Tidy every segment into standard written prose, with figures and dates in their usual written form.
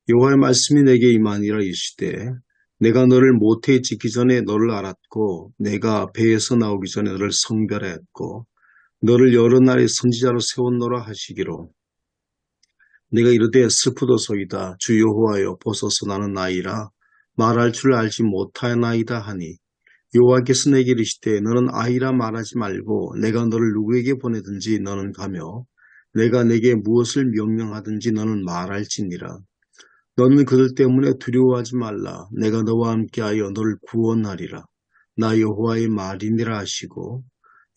여호와의 말씀이 내게 임하니라 이르시되 내가 너를 모태에 짓기 전에 너를 알았고 내가 배에서 나오기 전에 너를 성별하였고 너를 여러 나라의 선지자로 세웠노라 하시기로 내가 이르되 슬프도소이다 주 여호와여 보소서 나는 나이라 말할 줄 알지 못하나이다 하니 여호와께서 내게 이르시되 너는 아이라 말하지 말고 내가 너를 누구에게 보내든지 너는 가며 내가 내게 무엇을 명령하든지 너는 말할지니라. 너는 그들 때문에 두려워하지 말라. 내가 너와 함께하여 너를 구원하리라. 나 여호와의 말이니라 하시고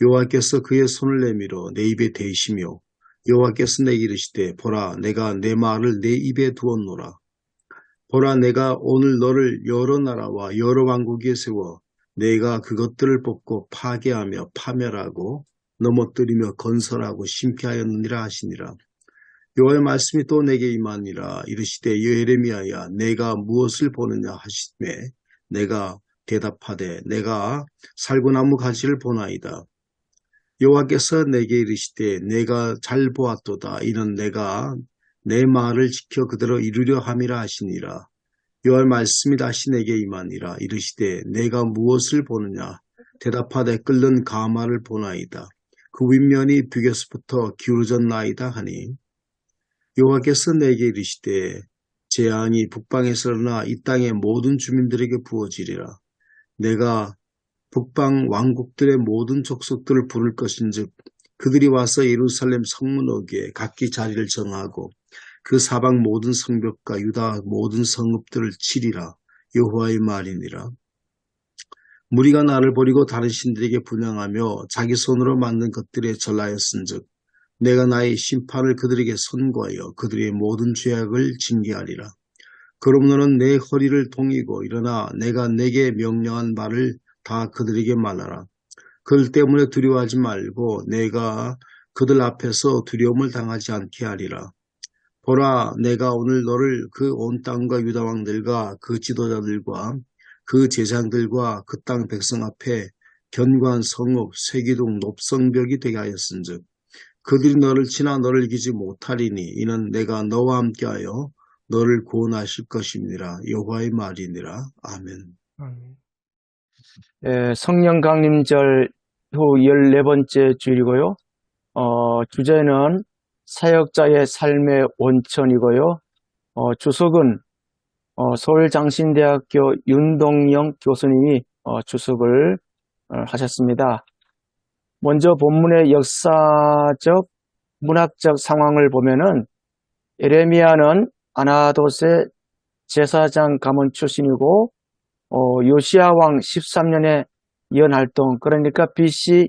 여호와께서 그의 손을 내밀어 내 입에 대시며 여호와께서 내게 이르시되 보라 내가 내 말을 내 입에 두었노라. 보라 내가 오늘 너를 여러 나라와 여러 왕국에 세워 내가 그것들을 뽑고 파괴하며 파멸하고 넘어뜨리며 건설하고 심게 하였느니라 하시니라. 여호와의 말씀이 또 내게 임하니라. 이르시되 예레미야야 내가 무엇을 보느냐 하시매 내가 대답하되 내가 살구나무 가지를 보나이다. 여호와께서 내게 이르시되 내가 잘 보았도다. 이는 내가 내 말을 지켜 그대로 이루려 함이라 하시니라. 여호와의 말씀이 다시 내게 임하니라. 이르시되 내가 무엇을 보느냐 대답하되 끓는 가마를 보나이다. 그 윗면이 벽에서부터 기울어졌나이다 하니 여호와께서 내게 이르시되 재앙이 북방에서 일어나 이 땅의 모든 주민들에게 부어지리라. 내가 북방 왕국들의 모든 족속들을 부를 것인즉 그들이 와서 예루살렘 성문 어귀에 각기 자리를 정하고 그 사방 모든 성벽과 유다 모든 성읍들을 치리라. 여호와의 말이니라. 무리가 나를 버리고 다른 신들에게 분향하며 자기 손으로 만든 것들에 전하였은즉 내가 나의 심판을 그들에게 선고하여 그들의 모든 죄악을 징계하리라. 그럼 너는 내 허리를 동이고 일어나 내가 내게 명령한 말을 다 그들에게 말하라. 그들 때문에 두려워하지 말고 내가 그들 앞에서 두려움을 당하지 않게 하리라. 보라 내가 오늘 너를 그 온 땅과 유다 왕들과 그 지도자들과 그 제장들과 그 땅 백성 앞에 견고한 성읍 세기둥 높성벽이 되게 하였은즉 그들이 너를 치나 너를 이기지 못하리니 이는 내가 너와 함께하여 너를 구원하실 것이니라. 여호와의 말이니라. 아멘. 성령 강림절 후 14번째 주일이고요. 주제는 사역자의 삶의 원천이고요. 주석은 서울장신대학교 윤동영 교수님이 주석을 하셨습니다. 먼저 본문의 역사적, 문학적 상황을 보면은 예레미야는 아나돗의 제사장 가문 출신이고 요시야 왕 13년에 연활동, 그러니까 BC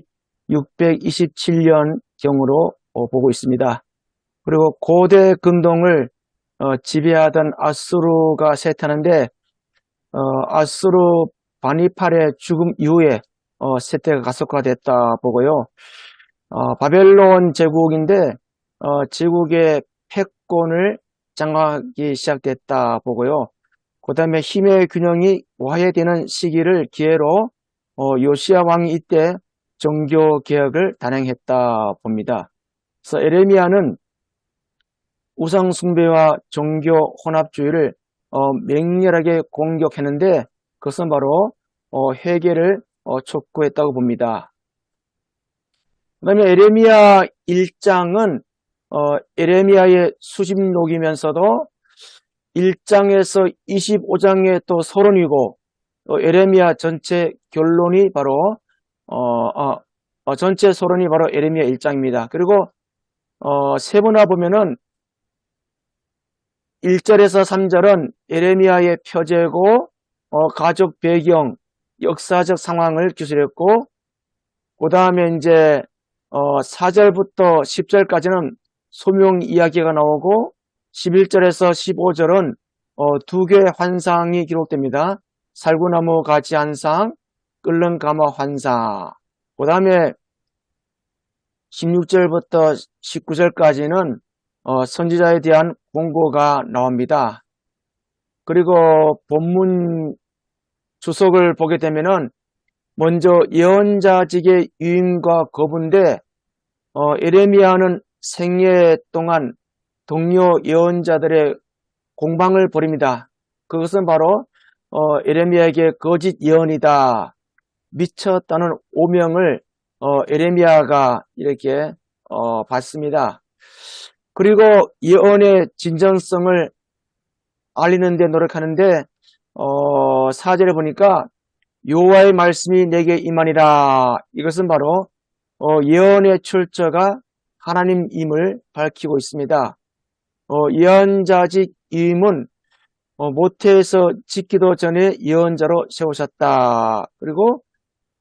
627년경으로 보고 있습니다. 그리고 고대 근동을 지배하던 아수르가 쇠퇴하는데 아수르 바니팔의 죽음 이후에 쇠퇴가 가속화됐다 보고요. 바벨론 제국인데 제국의 패권을 장악하기 시작됐다 보고요. 그 다음에 힘의 균형이 와해되는 시기를 기회로 요시야 왕이 이때 종교개혁을 단행했다 봅니다. 그래서 예레미야는 우상숭배와 종교 혼합주의를 맹렬하게 공격했는데 그것은 바로 회개를 촉구했다고 봅니다. 그 다음에 예레미야 1장은 예레미야의 수집록이면서도 1장에서 25장에 또 서론이고 예레미야 전체 결론이 바로 전체 서론이 바로 예레미야 1장입니다. 그리고 세분화 보면은 1절에서 3절은 예레미야의 표제고 가족 배경, 역사적 상황을 기술했고 그 다음에 이제 4절부터 10절까지는 소명 이야기가 나오고 11절에서 15절은 두 개의 환상이 기록됩니다. 살구나무 가지 한상, 끓는 가마 환상. 그 다음에 16절부터 19절까지는 선지자에 대한 공고가 나옵니다. 그리고 본문 주석을 보게 되면은 먼저 예언자직의 유임과 거부인데 예레미야는 생애 동안 동료 예언자들의 공방을 벌입니다. 그것은 바로 에레미야에게 거짓 예언이다, 미쳤다는 오명을 에레미야가 이렇게 받습니다. 그리고 예언의 진정성을 알리는 데 노력하는데 4절에 보니까 여호와의 말씀이 내게 임하니라. 이것은 바로 예언의 출처가 하나님임을 밝히고 있습니다. 예언자직 임은 모태에서 짓기도 전에 예언자로 세우셨다. 그리고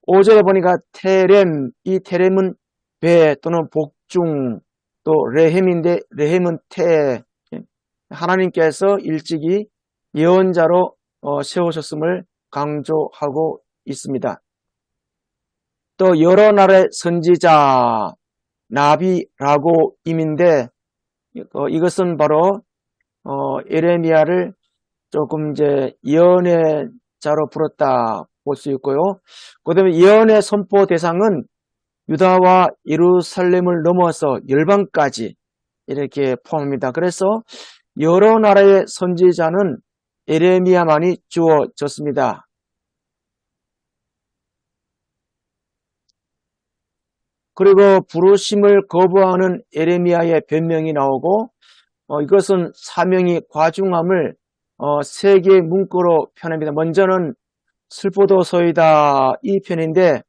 5절에 보니까 테렘, 이 테렘은 배 또는 복중, 또 레헴인데 레헴은 태, 하나님께서 일찍이 예언자로 세우셨음을 강조하고 있습니다. 또 여러 나라의 선지자, 나비라고 임인데 이것은 바로 에레미야를 조금 이제 예언의 자로 불렀다 볼 수 있고요. 그 다음에 예언의 선포 대상은 유다와 예루살렘을 넘어서 열방까지 이렇게 포함합니다. 그래서 여러 나라의 선지자는 에레미야만이 주어졌습니다. 그리고 부르심을 거부하는 에레미야의 변명이 나오고 이것은 사명이 과중함을 세 개의 문구로 표현합니다. 먼저는 슬프도소이다 이 편인데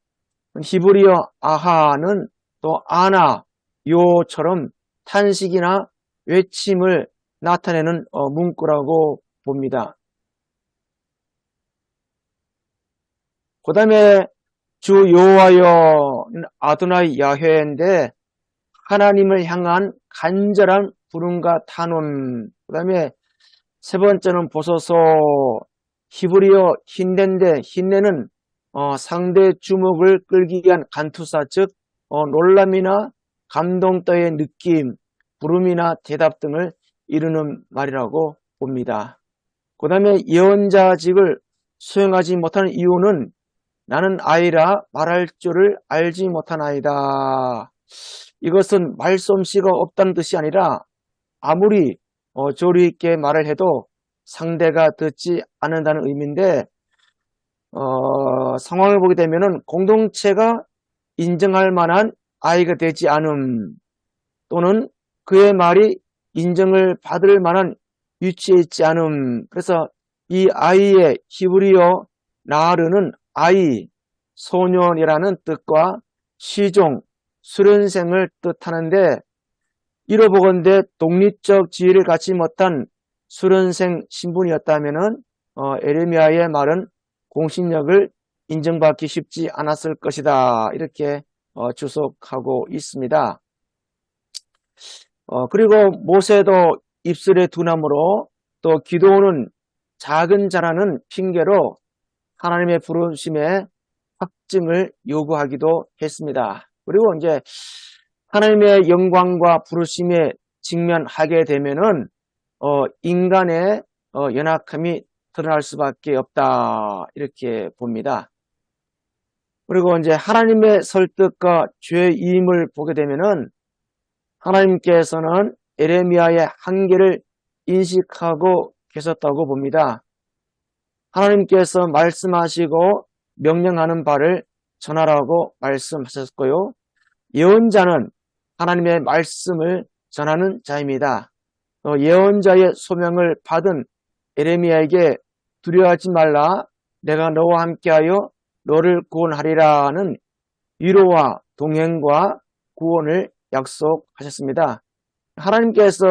히브리어 아하는 또 아나 요처럼 탄식이나 외침을 나타내는 문구라고 봅니다. 그 다음에 주 여호와여 아도나이 야훼인데 하나님을 향한 간절한 부름과 탄원. 그 다음에 세 번째는 보소서, 히브리어 힌내인데 힌내는 상대 주목을 끌기 위한 간투사, 즉 놀람이나 감동 따위의 느낌, 부름이나 대답 등을 이루는 말이라고 봅니다. 그 다음에 예언자직을 수행하지 못하는 이유는 나는 아이라 말할 줄을 알지 못한 아이다. 이것은 말솜씨가 없다는 뜻이 아니라 아무리 조리 있게 말을 해도 상대가 듣지 않는다는 의미인데 상황을 보게 되면은 공동체가 인정할 만한 아이가 되지 않음 또는 그의 말이 인정을 받을 만한 위치에 있지 않음. 그래서 이 아이의 히브리어 나르는 아이, 소년이라는 뜻과 시종, 수련생을 뜻하는데 이로보건대 독립적 지위를 갖지 못한 수련생 신분이었다면은 에레미야의 말은 공신력을 인정받기 쉽지 않았을 것이다. 이렇게 주석하고 있습니다. 그리고 모세도 입술의 둔함으로 또 기도는 작은 자라는 핑계로 하나님의 부르심의 확증을 요구하기도 했습니다. 그리고 이제 하나님의 영광과 부르심에 직면하게 되면은 인간의 연약함이 드러날 수밖에 없다 이렇게 봅니다. 그리고 이제 하나님의 설득과 죄임을 보게 되면은 하나님께서는 에레미야의 한계를 인식하고 계셨다고 봅니다. 하나님께서 말씀하시고 명령하는 바를 전하라고 말씀하셨고요. 예언자는 하나님의 말씀을 전하는 자입니다. 예언자의 소명을 받은 에레미야에게 두려워하지 말라, 내가 너와 함께하여 너를 구원하리라는 위로와 동행과 구원을 약속하셨습니다. 하나님께서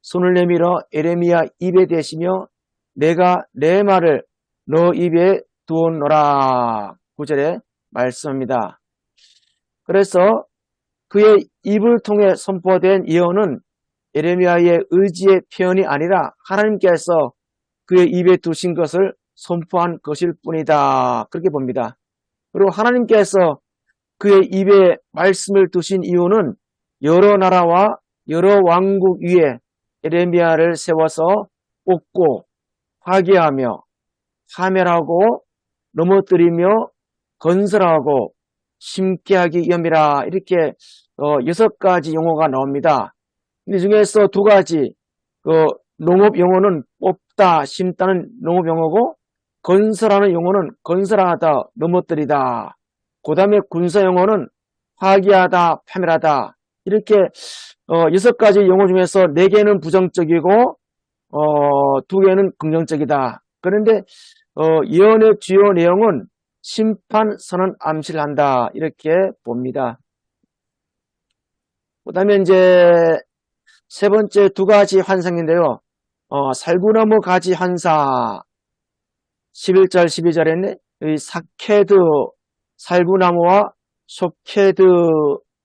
손을 내밀어 에레미야 입에 대시며 내가 내 말을 너 입에 두었노라 9절에 말씀합니다. 그래서 그의 입을 통해 선포된 예언은 에레미야의 의지의 표현이 아니라 하나님께서 그의 입에 두신 것을 선포한 것일 뿐이다. 그렇게 봅니다. 그리고 하나님께서 그의 입에 말씀을 두신 이유는 여러 나라와 여러 왕국 위에 에레미야를 세워서 꽂고 파괴하며 파멸하고 넘어뜨리며 건설하고 심게 하기 위함이라. 이렇게 6가지 용어가 나옵니다. 이 중에서 2가지 농업 용어는 뽑다, 심다는 농업 용어고, 건설하는 용어는 건설하다, 넘어뜨리다. 그 다음에 군사 용어는 파기하다, 파멸하다. 이렇게 6가지 용어 중에서 4개는 부정적이고 2개는 긍정적이다. 그런데 예언의 주요 내용은 심판, 선언, 암시를 한다. 이렇게 봅니다. 그 다음에 이제 세 번째 2가지 환상인데요. 살구나무 가지 환사 11절 12절에 이 사케드 살구나무와 쇼케드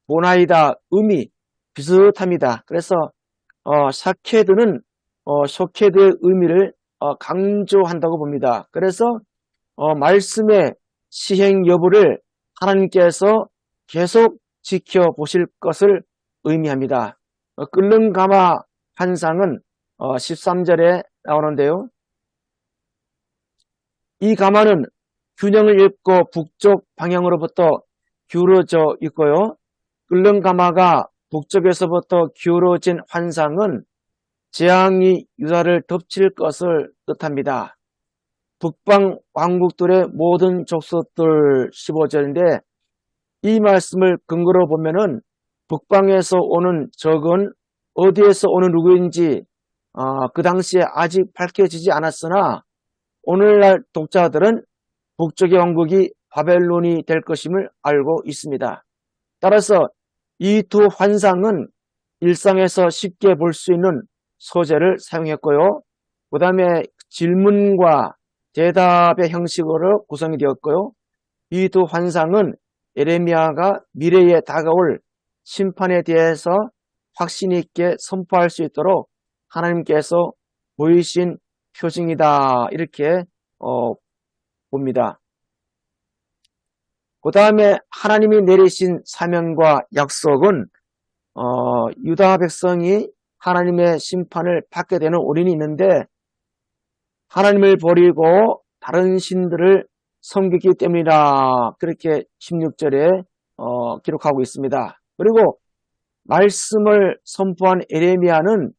보나이다 음이 비슷합니다. 그래서 사케드는 쇼케드의 의미를 강조한다고 봅니다. 그래서 말씀의 시행 여부를 하나님께서 계속 지켜보실 것을 의미합니다. 끓는 가마 환상은 13절에 나오는데요. 이 가마는 균형을 잃고 북쪽 방향으로부터 기울어져 있고요. 끓는 가마가 북쪽에서부터 기울어진 환상은 재앙이 유다를 덮칠 것을 뜻합니다. 북방 왕국들의 모든 족속들 15절인데 이 말씀을 근거로 보면은 북방에서 오는 적은 어디에서 오는 누구인지 그 당시에 아직 밝혀지지 않았으나 오늘날 독자들은 북쪽의 왕국이 바벨론이 될 것임을 알고 있습니다. 따라서 이 2 환상은 일상에서 쉽게 볼 수 있는 소재를 사용했고요. 그 다음에 질문과 대답의 형식으로 구성이 되었고요. 이 2 환상은 예레미야가 미래에 다가올 심판에 대해서 확신 있게 선포할 수 있도록 하나님께서 보이신 표징이다. 이렇게 봅니다. 그 다음에 하나님이 내리신 사명과 약속은 유다 백성이 하나님의 심판을 받게 되는 원인이 있는데 하나님을 버리고 다른 신들을 섬기기 때문이다. 그렇게 16절에 기록하고 있습니다. 그리고 말씀을 선포한 에레미야는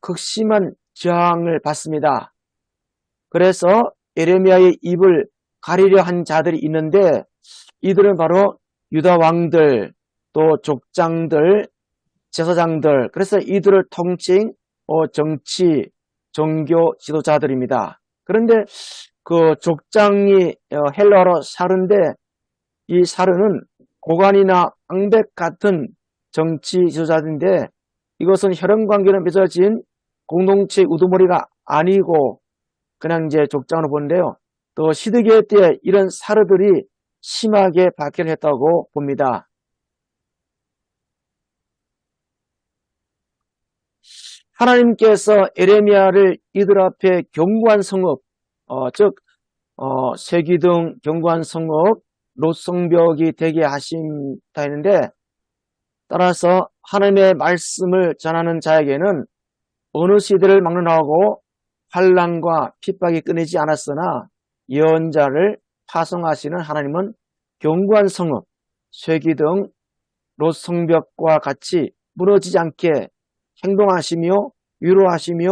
극심한 저항을 받습니다. 그래서 에레미야의 입을 가리려 한 자들이 있는데 이들은 바로 유다 왕들, 또 족장들, 제사장들, 그래서 이들을 통칭 정치, 종교 지도자들입니다. 그런데 그 족장이 헬라어로 사르인데 이 사르는 고관이나 앙백 같은 정치 지도자들인데 이것은 혈연관계로 맺어진 공동체 우두머리가 아니고 그냥 이제 족장으로 보는데요. 또 시드기에 때 이런 사르들이 심하게 박해를 했다고 봅니다. 하나님께서 에레미야를 이들 앞에 견고한 성읍, 즉 세기둥 견고한 성읍, 롯성벽이 되게 하신다 했는데 따라서 하나님의 말씀을 전하는 자에게는 어느 시대를 막론하고 환난과 핍박이 끊이지 않았으나 예언자를 파송하시는 하나님은 견고한 성읍, 쇠기둥, 롯성벽과 같이 무너지지 않게 행동하시며 위로하시며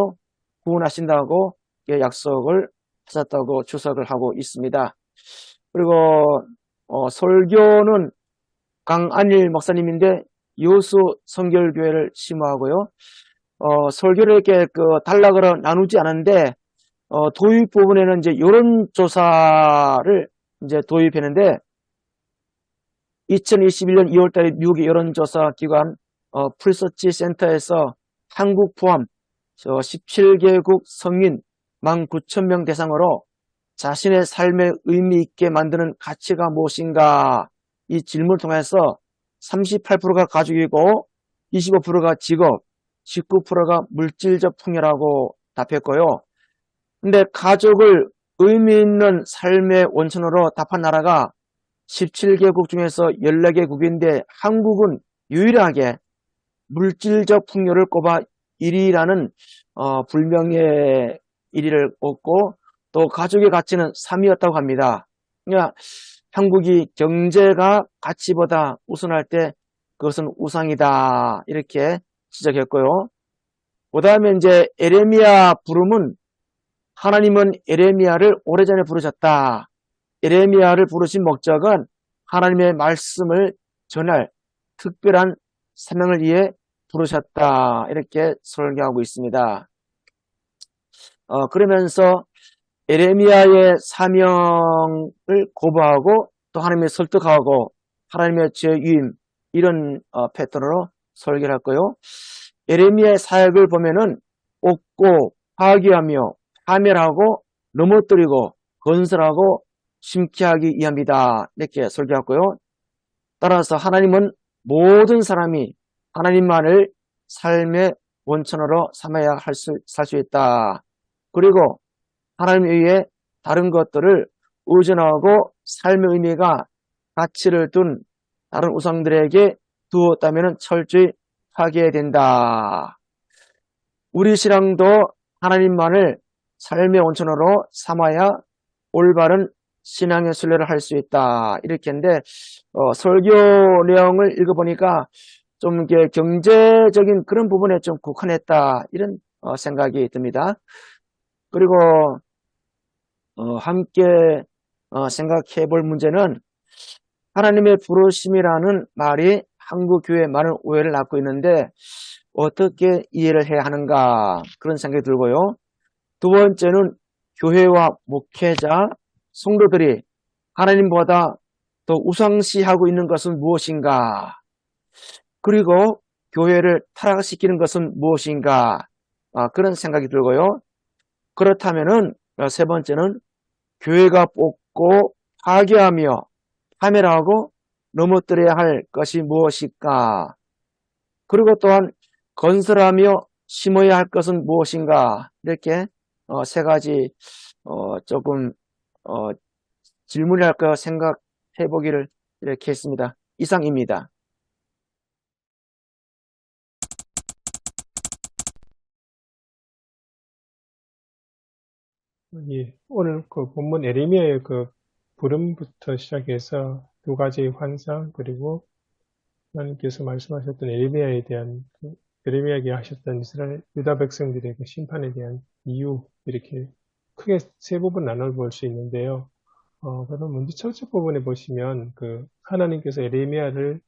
구원하신다고 약속을 하셨다고 주석을 하고 있습니다. 그리고 설교는 강안일 목사님인데 여수 성결교회를 심호하고요. 설교를 이렇게 단락으로 나누지 않은데 도입 부분에는 이제 여론조사를 이제 도입했는데 2021년 2월달에 미국의 여론조사 기관 풀서치 센터에서 한국 포함 17개국 성인 19,000명 대상으로 자신의 삶의 의미 있게 만드는 가치가 무엇인가 이 질문을 통해서 38%가 가족이고 25%가 직업, 19%가 물질적 풍요라고 답했고요. 근데 가족을 의미 있는 삶의 원천으로 답한 나라가 17개국 중에서 14개국인데 한국은 유일하게 물질적 풍요를 꼽아 1위라는 불명예 1위를 얻고 또 가족의 가치는 3위였다고 합니다. 그러니까 한국이 경제가 가치보다 우선할 때 그것은 우상이다 이렇게 지적했고요. 그 다음에 이제 에레미야 부름은 하나님은 에레미야를 오래전에 부르셨다. 에레미야를 부르신 목적은 하나님의 말씀을 전할 특별한 사명을 위해 부르셨다. 이렇게 설교하고 있습니다. 그러면서 에레미야의 사명을 고부하고 또 하나님의 설득하고 하나님의 죄위임 이런 패턴으로 설교를 했고요. 에레미야의 사역을 보면은 옥고 파괴하며 파멸하고 넘어뜨리고 건설하고 심케하기 위함이다. 이렇게 설교했고요. 따라서 하나님은 모든 사람이 하나님만을 삶의 원천으로 삼아야 살 수 있다. 그리고 하나님 외에 다른 것들을 의존하고 삶의 의미가 가치를 둔 다른 우상들에게 두었다면 철저히 파괴해야 된다. 우리 신앙도 하나님만을 삶의 원천으로 삼아야 올바른 신앙의 순례를 할 수 있다. 이렇게 했는데 설교 내용을 읽어보니까 좀 이게 경제적인 그런 부분에 좀 국한했다. 이런 생각이 듭니다. 그리고 함께 생각해 볼 문제는 하나님의 부르심이라는 말이 한국 교회에 많은 오해를 낳고 있는데 어떻게 이해를 해야 하는가 그런 생각이 들고요. 두 번째는 교회와 목회자, 성도들이 하나님보다 더 우상시하고 있는 것은 무엇인가? 그리고 교회를 타락시키는 것은 무엇인가? 그런 생각이 들고요. 그렇다면은 세 번째는 교회가 뽑고 파괴하며 파멸하고 넘어뜨려야 할 것이 무엇일까? 그리고 또한 건설하며 심어야 할 것은 무엇인가? 이렇게 세 가지 조금 질문을 할까 생각해 보기를 이렇게 했습니다. 이상입니다. 예, 오늘 그 본문 에레미야의 그 부름부터 시작해서 두 가지의 환상 그리고 하나님께서 말씀하셨던 에레미야에 대한 에레미야에게 하셨던 이스라엘 유다 백성들의 그 심판에 대한 이유 이렇게 크게 세 부분 나눠볼 수 있는데요. 그럼 먼저 첫째 부분에 보시면 그 하나님께서 에레미야를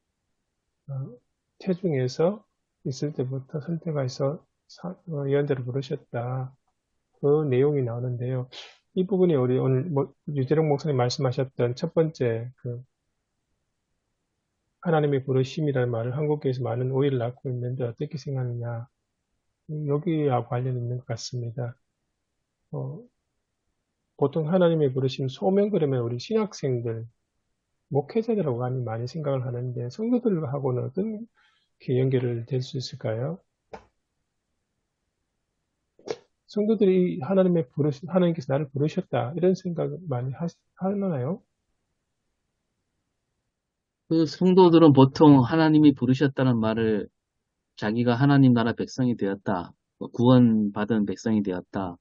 태중에서 있을 때부터 선택해서 예언자를 부르셨다. 그 내용이 나오는데요. 이 부분이 우리 오늘 유재룡 목사님 말씀하셨던 첫 번째 그 하나님의 부르심이라는 말을 한국교회에서 많은 오해를 낳고 있는데 어떻게 생각하느냐. 여기와 관련 있는 것 같습니다. 보통 하나님의 부르심 소명 그러면 우리 신학생들, 목회자들하고 많이 생각을 하는데 성도들하고는 어떻게 연결을 될 수 있을까요? 성도들이 하나님께서 나를 부르셨다 이런 생각을 많이 하나요? 그 성도들은 보통 하나님이 부르셨다는 말을 자기가 하나님 나라 백성이 되었다, 구원받은 백성이 되었다,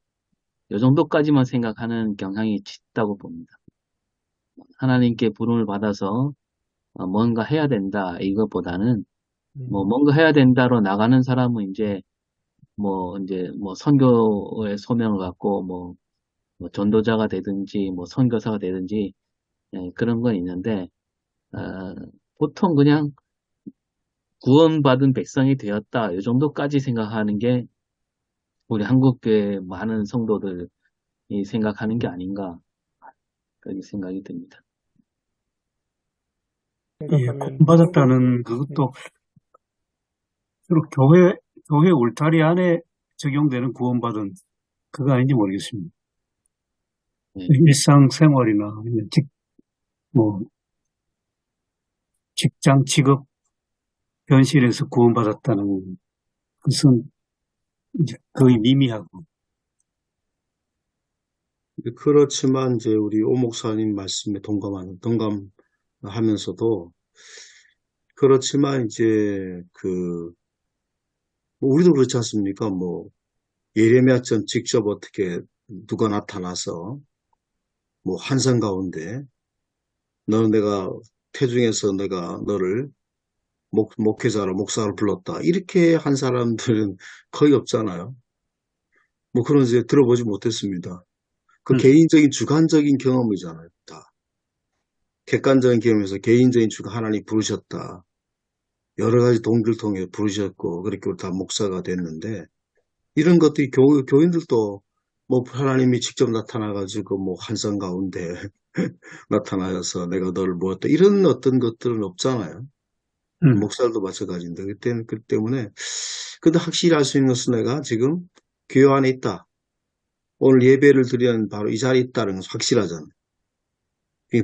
이 정도까지만 생각하는 경향이 짙다고 봅니다. 하나님께 부름을 받아서 뭔가 해야 된다 이것보다는 뭔가 해야 된다로 나가는 사람은 이제 선교의 소명을 갖고 뭐 전도자가 되든지 선교사가 되든지 그런 건 있는데 보통 그냥 구원받은 백성이 되었다 이 정도까지 생각하는 게 우리 한국교회 많은 성도들이 생각하는 게 아닌가 그렇게 생각이 듭니다. 예, 구원받았다는 그것도 주로 교회 울타리 안에 적용되는 구원받은 그거 아닌지 모르겠습니다. 일상생활이나 아니면 직장, 직업, 현실에서 구원받았다는 것은 이제 거의 미미하고. 그렇지만 이제 우리 오 목사님 말씀에 동감하면서도 그렇지만 이제 우리도 그렇지 않습니까? 예레미야처럼 직접 어떻게 누가 나타나서 환상 가운데 너는 내가 태중에서 내가 너를 목회자로 목사를 불렀다. 이렇게 한 사람들은 거의 없잖아요. 뭐 그런 이제 들어보지 못했습니다. 그 음. 개인적인 주관적인 경험이잖아요. 다. 객관적인 경험에서 개인적인 주관 하나님 부르셨다. 여러 가지 동기를 통해 부르셨고 그렇게 다 목사가 됐는데 이런 것들이 교인들도 뭐 하나님이 직접 나타나가지고 뭐 환상 가운데 나타나서 내가 너를 모았다. 이런 어떤 것들은 없잖아요. 목사들도 마찬가지인데 그 때문에 근데 확실히 알 수 있는 것은 내가 지금 교회 안에 있다. 오늘 예배를 드리는 바로 이 자리에 있다는 것은 확실하잖아요.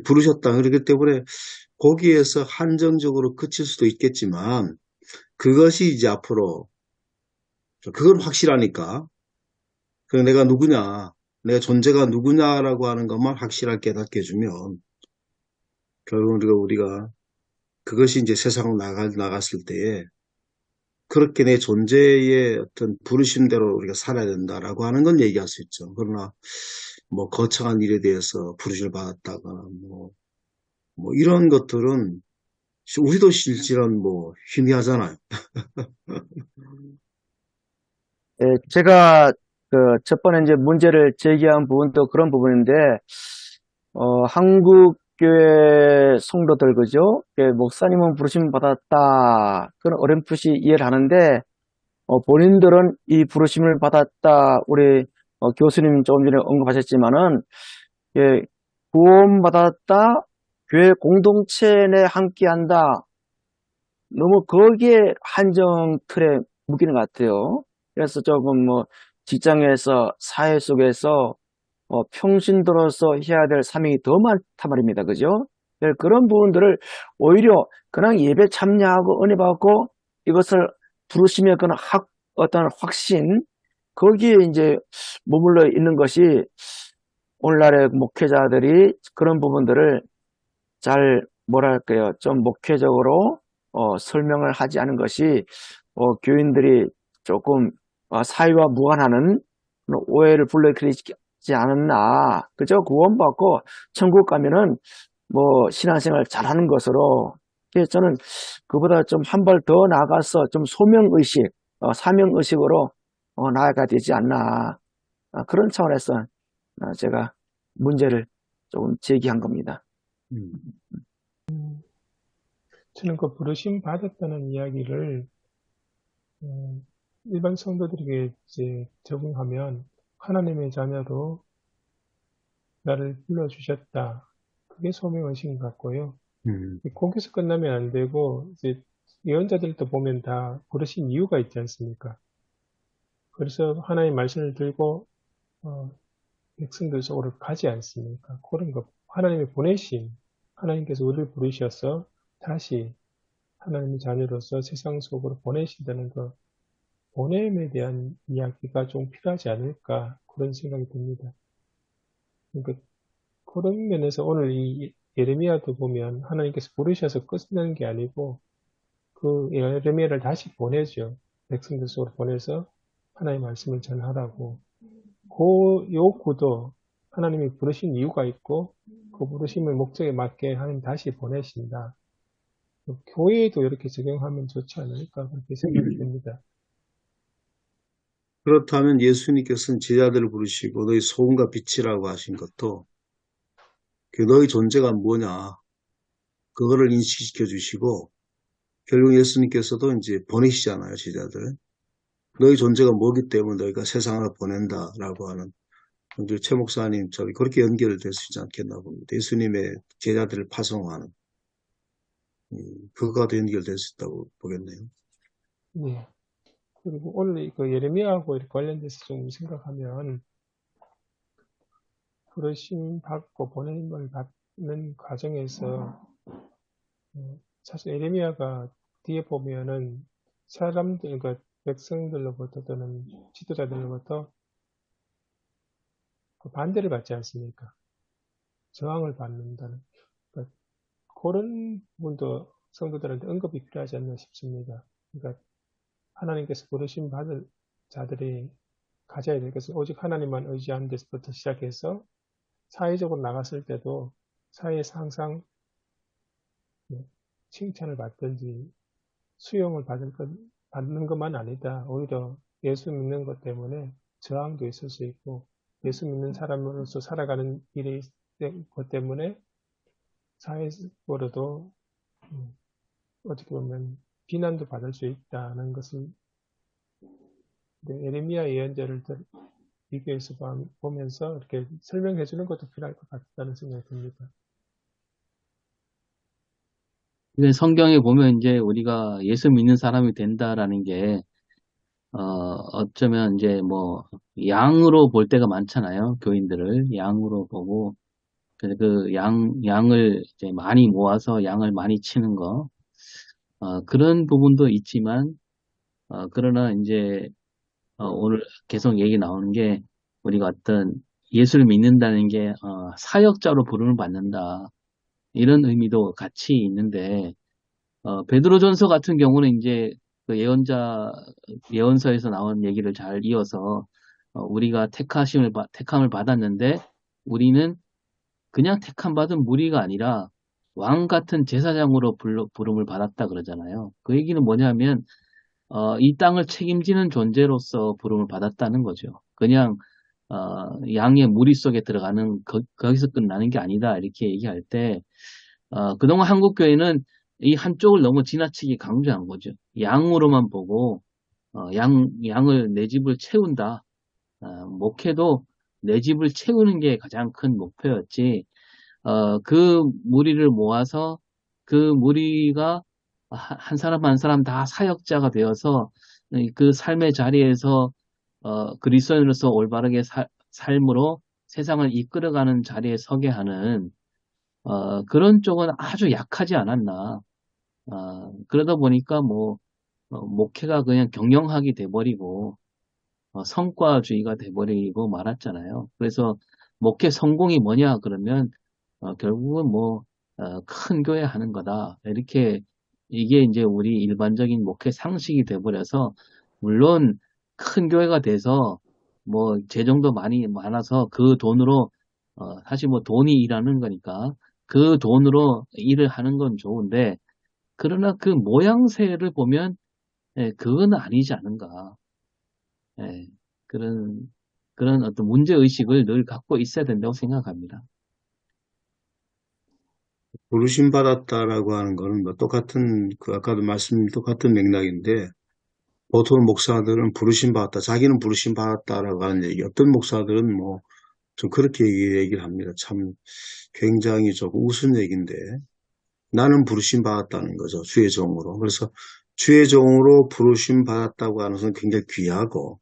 부르셨다. 그렇기 때문에 거기에서 한정적으로 그칠 수도 있겠지만 그것이 이제 앞으로 그건 확실하니까 그 내가 누구냐, 내 존재가 누구냐라고 하는 것만 확실하게 깨닫게 해주면 결국 우리가 그것이 이제 세상으로 나갔을 때에 그렇게 내 존재의 어떤 부르심대로 우리가 살아야 된다라고 하는 건 얘기할 수 있죠. 그러나 뭐 거창한 일에 대해서 부르심을 받았다거나 뭐 이런 것들은 우리도 실질은 뭐 희미하잖아요. 예, 제가 그 첫 번에 이제 문제를 제기한 부분도 그런 부분인데, 한국 교회 성도들 그죠? 목사님은 부르심 받았다. 그런 어렴풋이 이해를 하는데, 본인들은 이 부르심을 받았다. 우리 교수님 조금 전에 언급하셨지만은, 예, 구원받았다. 교회 공동체 내 함께한다. 너무 거기에 한정 틀에 묶이는 것 같아요. 그래서 조금 뭐 직장에서 사회 속에서 평신도로서 해야 될 사명이 더 많단 말입니다. 그죠? 그런 부분들을 오히려 그냥 예배 참여하고 은혜 받고 이것을 부르심의 그런 어떤 확신 거기에 이제 머물러 있는 것이 오늘날의 목회자들이 그런 부분들을 잘 뭐랄까요 좀 목회적으로 설명을 하지 않은 것이 교인들이 조금 사회와 무관하는 그런 오해를 불러일으키지 않았나. 그저 구원받고 천국 가면은 뭐 신앙생활 잘하는 것으로 그래서 저는 그보다 좀 한 발 더 나아가서 좀 소명의식, 사명의식으로 나아가야 되지 않나. 그런 차원에서 제가 문제를 조금 제기한 겁니다. 저는 그 부르심 받았다는 이야기를 일반 성도들에게 이제 적용하면 하나님의 자녀로 나를 불러주셨다. 그게 소명의식인 것 같고요. 거기서 끝나면 안 되고 이제 예언자들도 보면 다 부르신 이유가 있지 않습니까? 그래서 하나님의 말씀을 들고 백성들 속으로 가지 않습니까? 그런 거 하나님의 보내심, 하나님께서 우리를 부르셔서 다시 하나님의 자녀로서 세상 속으로 보내신다는 것, 보냄에 대한 이야기가 좀 필요하지 않을까 그런 생각이 듭니다. 그러니까 그런 면에서 오늘 이 예레미야도 보면 하나님께서 부르셔서 끝나는 게 아니고 그 예레미야를 다시 보내죠. 백성들 속으로 보내서 하나님의 말씀을 전하라고. 요 구도 하나님이 부르신 이유가 있고 그 부르심을 목적에 맞게 하나님 다시 보내신다. 교회에도 이렇게 적용하면 좋지 않을까 그렇게 생각이 듭니다. 그렇다면 예수님께서는 제자들을 부르시고 너희 소금과 빛이라고 하신 것도 그 너희 존재가 뭐냐 그거를 인식시켜 주시고 결국 예수님께서도 이제 보내시잖아요, 제자들. 너희 존재가 뭐기 때문에 너희가 세상을 보낸다라고 하는 이제 최 목사님처럼 그렇게 연결될 수 있지 않겠나 봅니다. 예수님의 제자들을 파송하는 그거가 연결될 수 있다고 보겠네요. 네. 그리고 오늘 그 예레미야하고 이렇게 관련돼서 좀 생각하면 부르심 받고 보냄을 받는 과정에서 사실 예레미야가 뒤에 보면은 사람들, 그러니까 백성들로부터 또는 지도자들로부터 그 반대를 받지 않습니까? 저항을 받는다는 그러니까 그런 부분도 성도들한테 언급이 필요하지 않나 싶습니다. 그러니까 하나님께서 부르심 받을 자들이 가져야 될 것은 오직 하나님만 의지하는 데서부터 시작해서 사회적으로 나갔을 때도 사회에서 항상 칭찬을 받든지 수용을 받는 것만 아니다. 오히려 예수 믿는 것 때문에 저항도 있을 수 있고, 예수 믿는 사람으로서 살아가는 일이 것 때문에 사회적으로도 어떻게 보면 비난도 받을 수 있다는 것을 에레미야 예언자를 비교해서 보면서 이렇게 설명해 주는 것도 필요할 것 같다는 생각이 듭니다. 근데 성경에 보면 이제 우리가 예수 믿는 사람이 된다라는 게, 어쩌면 이제 뭐, 양으로 볼 때가 많잖아요. 교인들을 양으로 보고, 그 양을 이제 많이 모아서 양을 많이 치는 거, 그런 부분도 있지만, 그러나 이제, 오늘 계속 얘기 나오는 게, 우리가 어떤 예수를 믿는다는 게, 사역자로 부름을 받는다. 이런 의미도 같이 있는데, 베드로전서 같은 경우는 이제 그 예언서에서 나온 얘기를 잘 이어서, 우리가 택함을 받았는데, 우리는 그냥 택함 받은 무리가 아니라 왕 같은 제사장으로 부름을 받았다 그러잖아요. 그 얘기는 뭐냐면, 이 땅을 책임지는 존재로서 부름을 받았다는 거죠. 그냥, 양의 무리 속에 들어가는, 거기서 끝나는 게 아니다. 이렇게 얘기할 때, 그동안 한국교회는 이 한쪽을 너무 지나치게 강조한 거죠. 양으로만 보고, 양을 내 집을 채운다. 목회도 내 집을 채우는 게 가장 큰 목표였지. 그 무리를 모아서 그 무리가 한 사람 한 사람 다 사역자가 되어서 그 삶의 자리에서 그리스도인으로서 올바르게 삶으로 세상을 이끌어가는 자리에 서게 하는 그런 쪽은 아주 약하지 않았나. 그러다 보니까 뭐 목회가 그냥 경영학이 돼버리고 성과주의가 돼버리고 말았잖아요. 그래서 목회 성공이 뭐냐 그러면 결국은 뭐 큰 교회 하는 거다. 이렇게 이게 이제 우리 일반적인 목회 상식이 돼버려서 물론 큰 교회가 돼서 뭐 재정도 많아서 그 돈으로 사실 뭐 돈이 일하는 거니까 그 돈으로 일을 하는 건 좋은데 그러나 그 모양새를 보면 그건 아니지 않은가. 예, 그런 그런 어떤 문제의식을 늘 갖고 있어야 된다고 생각합니다. 부르심 받았다라고 하는 거는 뭐 똑같은, 그 아까도 똑같은 맥락인데, 보통 목사들은 부르심 받았다, 자기는 부르심 받았다라고 하는 얘기, 어떤 목사들은 뭐, 좀 그렇게 얘기를 합니다. 참, 굉장히 조금 우스운 얘기인데, 나는 부르심 받았다는 거죠. 주의 종으로. 그래서 주의 종으로 부르심 받았다고 하는 것은 굉장히 귀하고,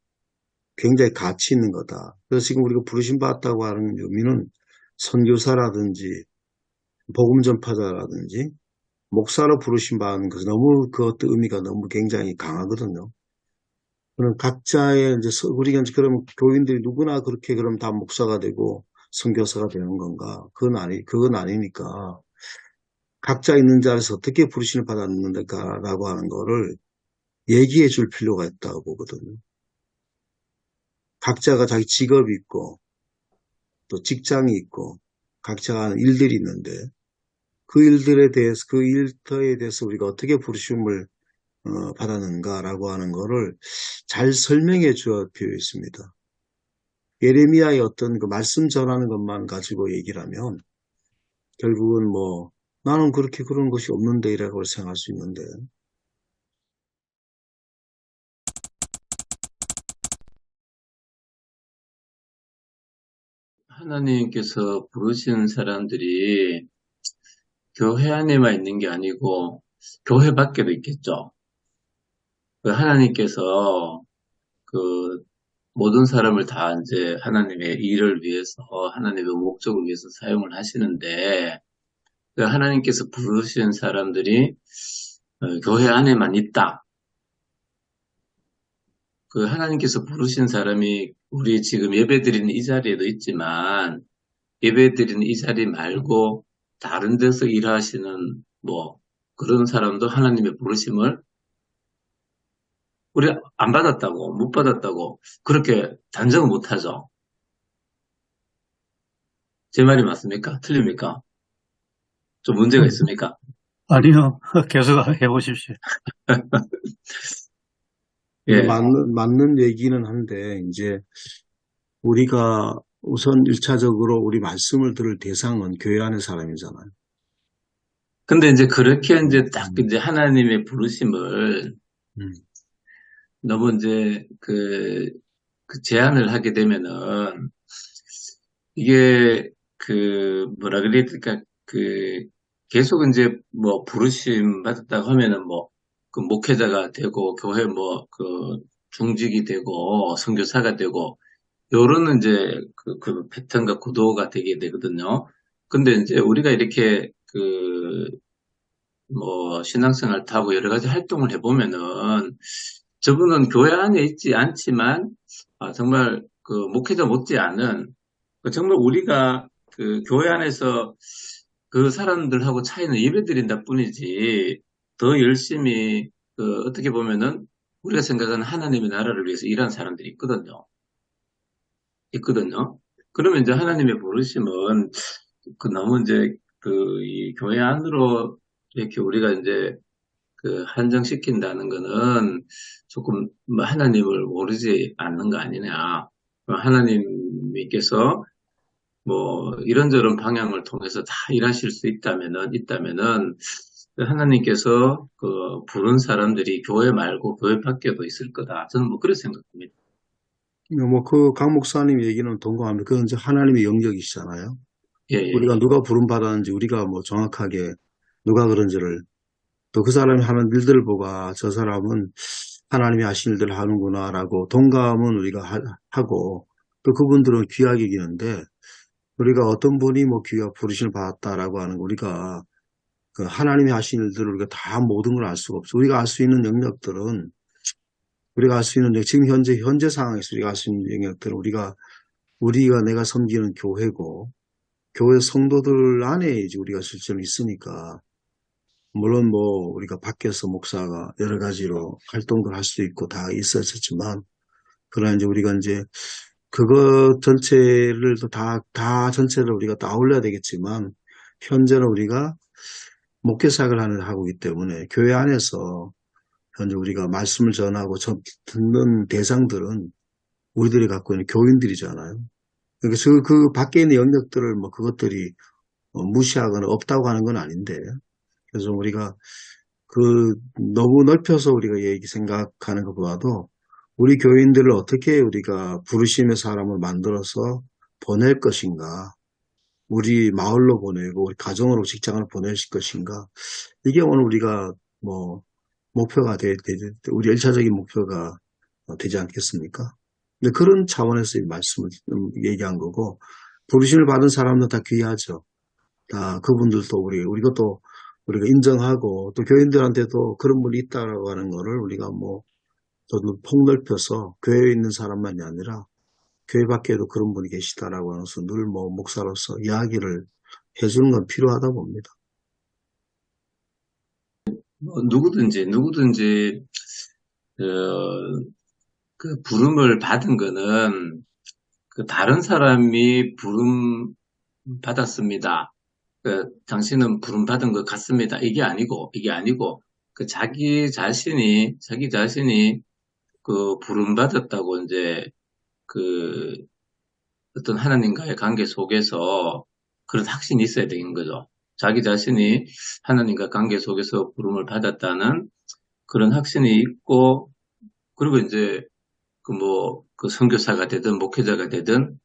굉장히 가치 있는 거다. 그래서 지금 우리가 부르심 받았다고 하는 의미는 선교사라든지, 복음 전파자라든지, 목사로 부르심 받는 것은 너무 그 어떤 의미가 너무 굉장히 강하거든요. 그럼 각자의 우리가 이제 그러면 교인들이 누구나 그렇게 그럼 다 목사가 되고 선교사가 되는 건가? 그건 아니니까 각자 있는 자리에서 어떻게 부르심을 받았는가라고 하는 거를 얘기해 줄 필요가 있다고 보거든요. 각자가 자기 직업이 있고 또 직장이 있고 각자가 하는 일들이 있는데 그 일터에 대해서 우리가 어떻게 부르심을 받았는가라고 하는 거를 잘 설명해 주어 필요 있습니다. 예레미야의 어떤 그 말씀 전하는 것만 가지고 얘기를 하면 결국은 뭐 나는 그렇게 그런 것이 없는데 이라고 생각할 수 있는데 하나님께서 부르시는 사람들이 교회 안에만 있는 게 아니고 교회 밖에도 있겠죠. 하나님께서 그 모든 사람을 다 이제 하나님의 일을 위해서 하나님의 목적을 위해서 사용을 하시는데 하나님께서 부르신 사람들이 교회 안에만 있다. 하나님께서 부르신 사람이 우리 지금 예배드리는 이 자리에도 있지만 예배드리는 이 자리 말고 다른 데서 일하시는 뭐 그런 사람도 하나님의 부르심을 우리 안 받았다고 못 받았다고 그렇게 단정을 못하죠. 제 말이 맞습니까? 틀립니까? 좀 문제가 있습니까? 아니요, 계속 해보십시오. 근데 예. 맞는 얘기는 한데, 이제 우리가 우선 1차적으로 우리 말씀을 들을 대상은 교회 안의 사람이잖아요. 근데 이제 그렇게 이제 딱 음, 이제 하나님의 부르심을 음, 너무 이제 그 제한을 하게 되면은 이게 뭐라 그래야 될까 계속 이제 뭐 부르심 받았다고 하면은 뭐 그 목회자가 되고 교회 뭐 중직이 되고 선교사가 되고 요런 이제 그 패턴과 구도가 되게 되거든요. 근데 이제 우리가 이렇게 뭐 신앙생활 타고 여러 가지 활동을 해보면은 저분은 교회 안에 있지 않지만 정말 그 목회자 못지않은 정말 우리가 그 교회 안에서 그 사람들하고 차이는 예배드린다 뿐이지 더 열심히 어떻게 보면은 우리가 생각하는 하나님의 나라를 위해서 일하는 사람들이 있거든요. 그러면 이제 하나님의 부르심은 너무 이제 이 교회 안으로 이렇게 우리가 이제 한정시킨다는 거는 조금 뭐 하나님을 모르지 않는 거 아니냐. 하나님께서 뭐 이런저런 방향을 통해서 다 일하실 수 있다면은 하나님께서 부른 사람들이 교회 말고 교회 밖에도 있을 거다. 저는 뭐 그렇게 생각합니다. 뭐 그 강 목사님 얘기는 동감합니다. 그건 이제 하나님의 영역이시잖아요. 예, 예, 우리가 예. 누가 부름 받았는지 우리가 뭐 정확하게 누가 그런지를 또 그 사람이 하는 일들을 보고 저 사람은 하나님이 하신 일들을 하는구나라고 동감은 우리가 하고 또 그분들은 귀하게 여기는데 우리가 어떤 분이 뭐 귀하 부르심을 받았다라고 하는 거 우리가 그 하나님이 하신 일들을 우리가 다 모든 걸 알 수가 없어. 우리가 알 수 있는 영역들은 우리가 알 수 있는 지금 현재 상황에서 우리가 알 수 있는 영역들은 우리가 내가 섬기는 교회고 교회 성도들 안에 이제 우리가 실제로 있으니까 물론 뭐 우리가 밖에서 목사가 여러 가지로 활동을 할 수도 있고 다 있었지만 그러나 이제 우리가 이제 그거 전체를 다 전체를 우리가 다 아울러야 되겠지만 현재는 우리가 목회 사역을 하고 있기 때문에 교회 안에서 현재 우리가 말씀을 전하고 듣는 대상들은 우리들이 갖고 있는 교인들이잖아요. 그래서 그 밖에 있는 영역들을 뭐 그것들이 무시하거나 없다고 하는 건 아닌데 그래서 우리가 너무 넓혀서 우리가 생각하는 것보다도 우리 교인들을 어떻게 우리가 부르심의 사람을 만들어서 보낼 것인가, 우리 마을로 보내고, 우리 가정으로 직장을 보낼 것인가, 이게 오늘 우리가 뭐, 목표가 우리 1차적인 목표가 되지 않겠습니까? 근데 그런 차원에서 이 말씀을 얘기한 거고, 부르심을 받은 사람은 다 귀하죠. 다 그분들도 우리가 또 우리가 인정하고 또 교인들한테도 그런 분이 있다라고 하는 거를 우리가 뭐 더 폭넓혀서 교회에 있는 사람만이 아니라 교회 밖에도 그런 분이 계시다라고 하면서 늘 뭐 목사로서 이야기를 해주는 건 필요하다 봅니다. 뭐 누구든지 그 부름을 받은 거는 다른 사람이 부름 받았습니다. 당신은 부름 받은 것 같습니다. 이게 아니고 자기 자신이 부름 받았다고 이제 그 어떤 하나님과의 관계 속에서 그런 확신이 있어야 되는 거죠. 자기 자신이 하나님과 관계 속에서 부름을 받았다는 그런 확신이 있고, 그리고 이제 그 선교사가 되든 목회자가 되든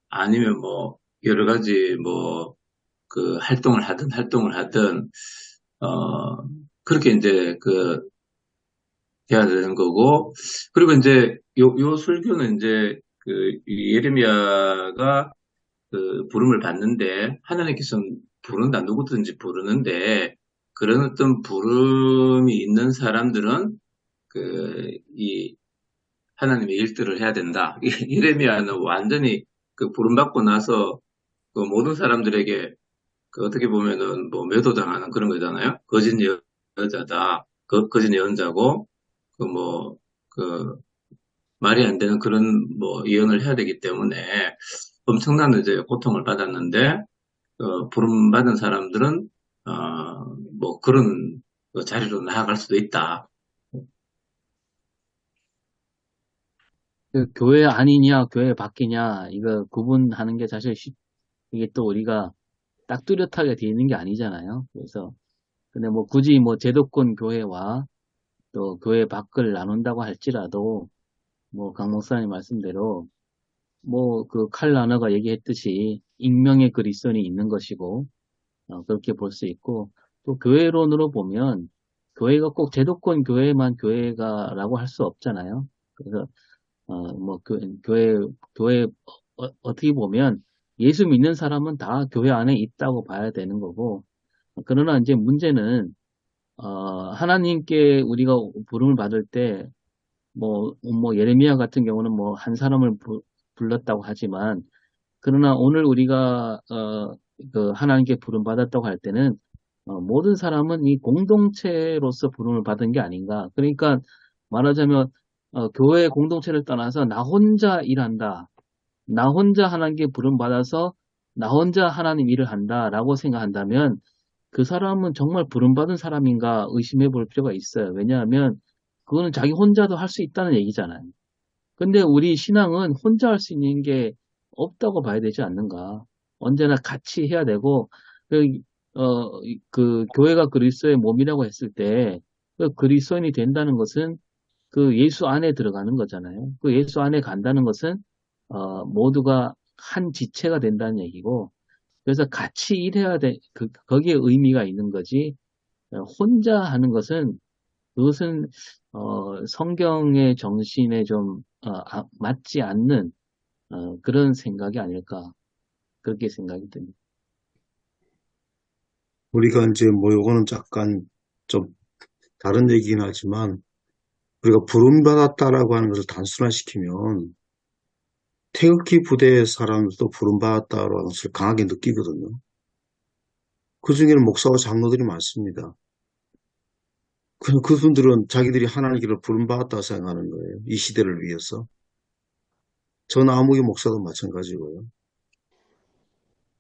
아니면 뭐 여러 가지 뭐 그 활동을 하든 그렇게 이제 돼야 되는 거고, 그리고 이제 요 설교는 이제 예레미야가 부름을 받는데 하나님께서는 부른다, 누구든지 부르는데 그런 어떤 부름이 있는 사람들은 이 하나님의 일들을 해야 된다. 예레미야는 완전히 부름 받고 나서 모든 사람들에게 어떻게 보면은 뭐 매도당하는 그런 거잖아요. 거짓 여자다, 거짓 예언자고 말이 안 되는 그런 뭐 예언을 해야 되기 때문에 엄청난 이제 고통을 받았는데 부름 받은 사람들은 뭐 그런 자리로 나아갈 수도 있다. 그 교회 아니냐, 교회 밖이냐, 이거 구분하는 게 사실 이게 또 우리가 딱 뚜렷하게 돼 있는 게 아니잖아요. 그래서, 근데 뭐 굳이 뭐 제도권 교회와 또 교회 밖을 나눈다고 할지라도, 뭐 강 목사님 말씀대로, 뭐 그 칼 라너가 얘기했듯이 익명의 그리스도인이 있는 것이고, 그렇게 볼 수 있고, 또 교회론으로 보면, 교회가 꼭 제도권 교회만 교회가라고 할 수 없잖아요. 그래서 뭐, 교회, 어떻게 보면 예수 믿는 사람은 다 교회 안에 있다고 봐야 되는 거고, 그러나 이제 문제는, 하나님께 우리가 부름을 받을 때, 뭐, 예레미야 같은 경우는 뭐, 한 사람을 불렀다고 하지만, 그러나 오늘 우리가, 그 하나님께 부름 받았다고 할 때는, 모든 사람은 이 공동체로서 부름을 받은 게 아닌가. 그러니까 말하자면 교회 공동체를 떠나서 나 혼자 일한다. 나 혼자 하나님께 부름 받아서 나 혼자 하나님 일을 한다라고 생각한다면 그 사람은 정말 부름 받은 사람인가 의심해 볼 필요가 있어요. 왜냐하면 그거는 자기 혼자도 할 수 있다는 얘기잖아요. 근데 우리 신앙은 혼자 할 수 있는 게 없다고 봐야 되지 않는가. 언제나 같이 해야 되고, 그, 그 교회가 그리스도의 몸이라고 했을 때, 그 그리스도인이 된다는 것은 그 예수 안에 들어가는 거잖아요. 그 예수 안에 간다는 것은, 모두가 한 지체가 된다는 얘기고, 그래서 같이 일해야 돼. 거기에 의미가 있는 거지. 혼자 하는 것은 그것은 성경의 정신에 좀 맞지 않는 그런 생각이 아닐까 그렇게 생각이 듭니다. 우리가 이제 뭐 요거는 약간 좀 다른 얘기긴 하지만 우리가 부름받았다라고 하는 것을 단순화시키면 태극기 부대 사람들도 부름받았다라는 것을 강하게 느끼거든요. 그 중에는 목사와 장로들이 많습니다. 그분들은 자기들이 하나님께로 부름받았다고 생각하는 거예요. 이 시대를 위해서. 전 아무개 목사도 마찬가지고요.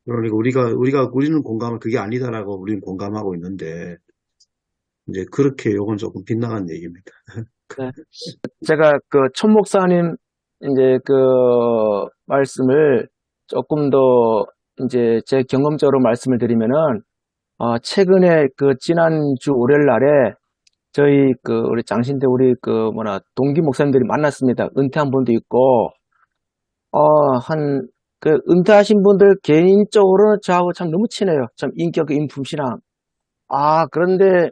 그러니까 우리는 공감을 그게 아니다라고 우리는 공감하고 있는데, 이제 그렇게 요건 조금 빗나간 얘기입니다. 네. 제가 그 천 목사님 이제 그 말씀을 조금 더 이제 제 경험적으로 말씀을 드리면은 최근에 그 지난주 월요일 날에 저희 그 우리 장신대 우리 그 동기 목사님들이 만났습니다. 은퇴한 분도 있고 한 그 은퇴하신 분들 개인적으로는 저하고 참 너무 친해요. 참 인격 인품신앙. 그런데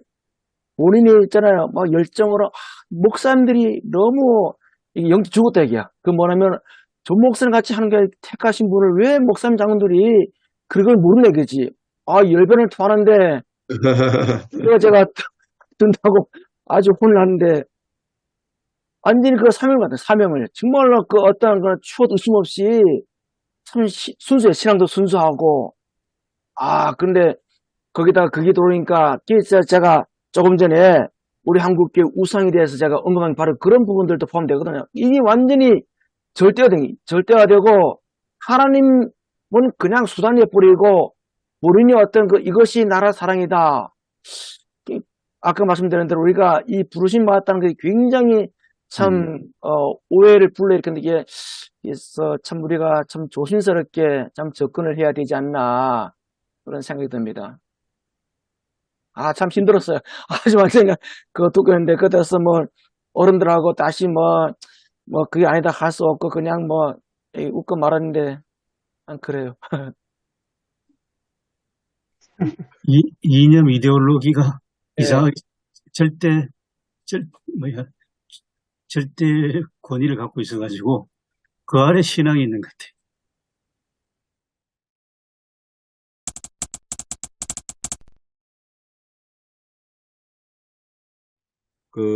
본인이 있잖아요. 막 열정으로 목사님들이 너무 이게 영적 죽었다 얘기야. 그 뭐냐면 전 목사님 같이 하는 게 택하신 분을 왜 목사님 장로들이 그걸 모르는 얘기지. 열변을 토하는데 그래서 제가 든다고 아주 혼나는데 완전히 그 사명을 받아요. 사명을 정말로 그 어떤 그런 추억 의심 없이 참 순수해. 신앙도 순수하고 근데 거기다가 그게 들어오니까 제가 조금 전에 우리 한국교회 우상에 대해서 제가 언급한 게 바로 그런 부분들도 포함되거든요. 이게 완전히 절대가 되고 하나님은 그냥 수단에 뿌리고 우리는 어떤 이것이 나라 사랑이다. 아까 말씀드린 대로 우리가 이 부르심 받았다는 게 굉장히 참 오해를 불러일으키는데 이게 그래서 참 우리가 참 조심스럽게 참 접근을 해야 되지 않나 그런 생각이 듭니다. 참 힘들었어요. 하지만 제가 그거 듣고 있는데 그때서 어른들하고 다시 그게 아니다 할 수 없고 그냥 웃고 말았는데 그래요. 이념 이데올로기가 예. 이상하게 절대 권위를 갖고 있어가지고 그 아래 신앙이 있는 것 같아요.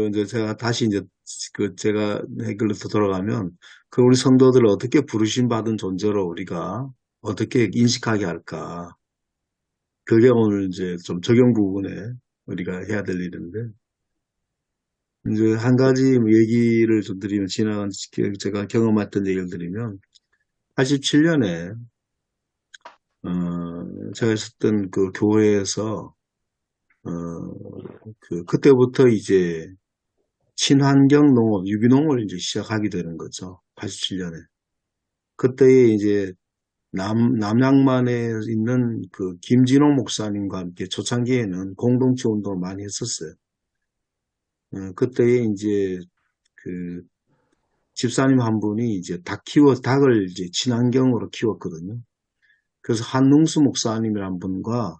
이제 제가 다시 이제 제가 해결로 돌아가면 우리 성도들을 어떻게 부르심 받은 존재로 우리가 어떻게 인식하게 할까. 그게 오늘 이제 좀 적용 부분에 우리가 해야 될 일인데, 이제 한 가지 얘기를 좀 드리면, 제가 경험했던 얘기를 드리면, 87년에, 제가 있었던 그 교회에서, 그때부터 이제 친환경 농업, 유기농을 이제 시작하게 되는 거죠. 87년에. 그때에 이제 남양만에 있는 그 김진호 목사님과 함께 초창기에는 공동체 운동을 많이 했었어요. 그때에 이제 그 집사님 한 분이 이제 닭을 이제 친환경으로 키웠거든요. 그래서 한능수 목사님이란 분과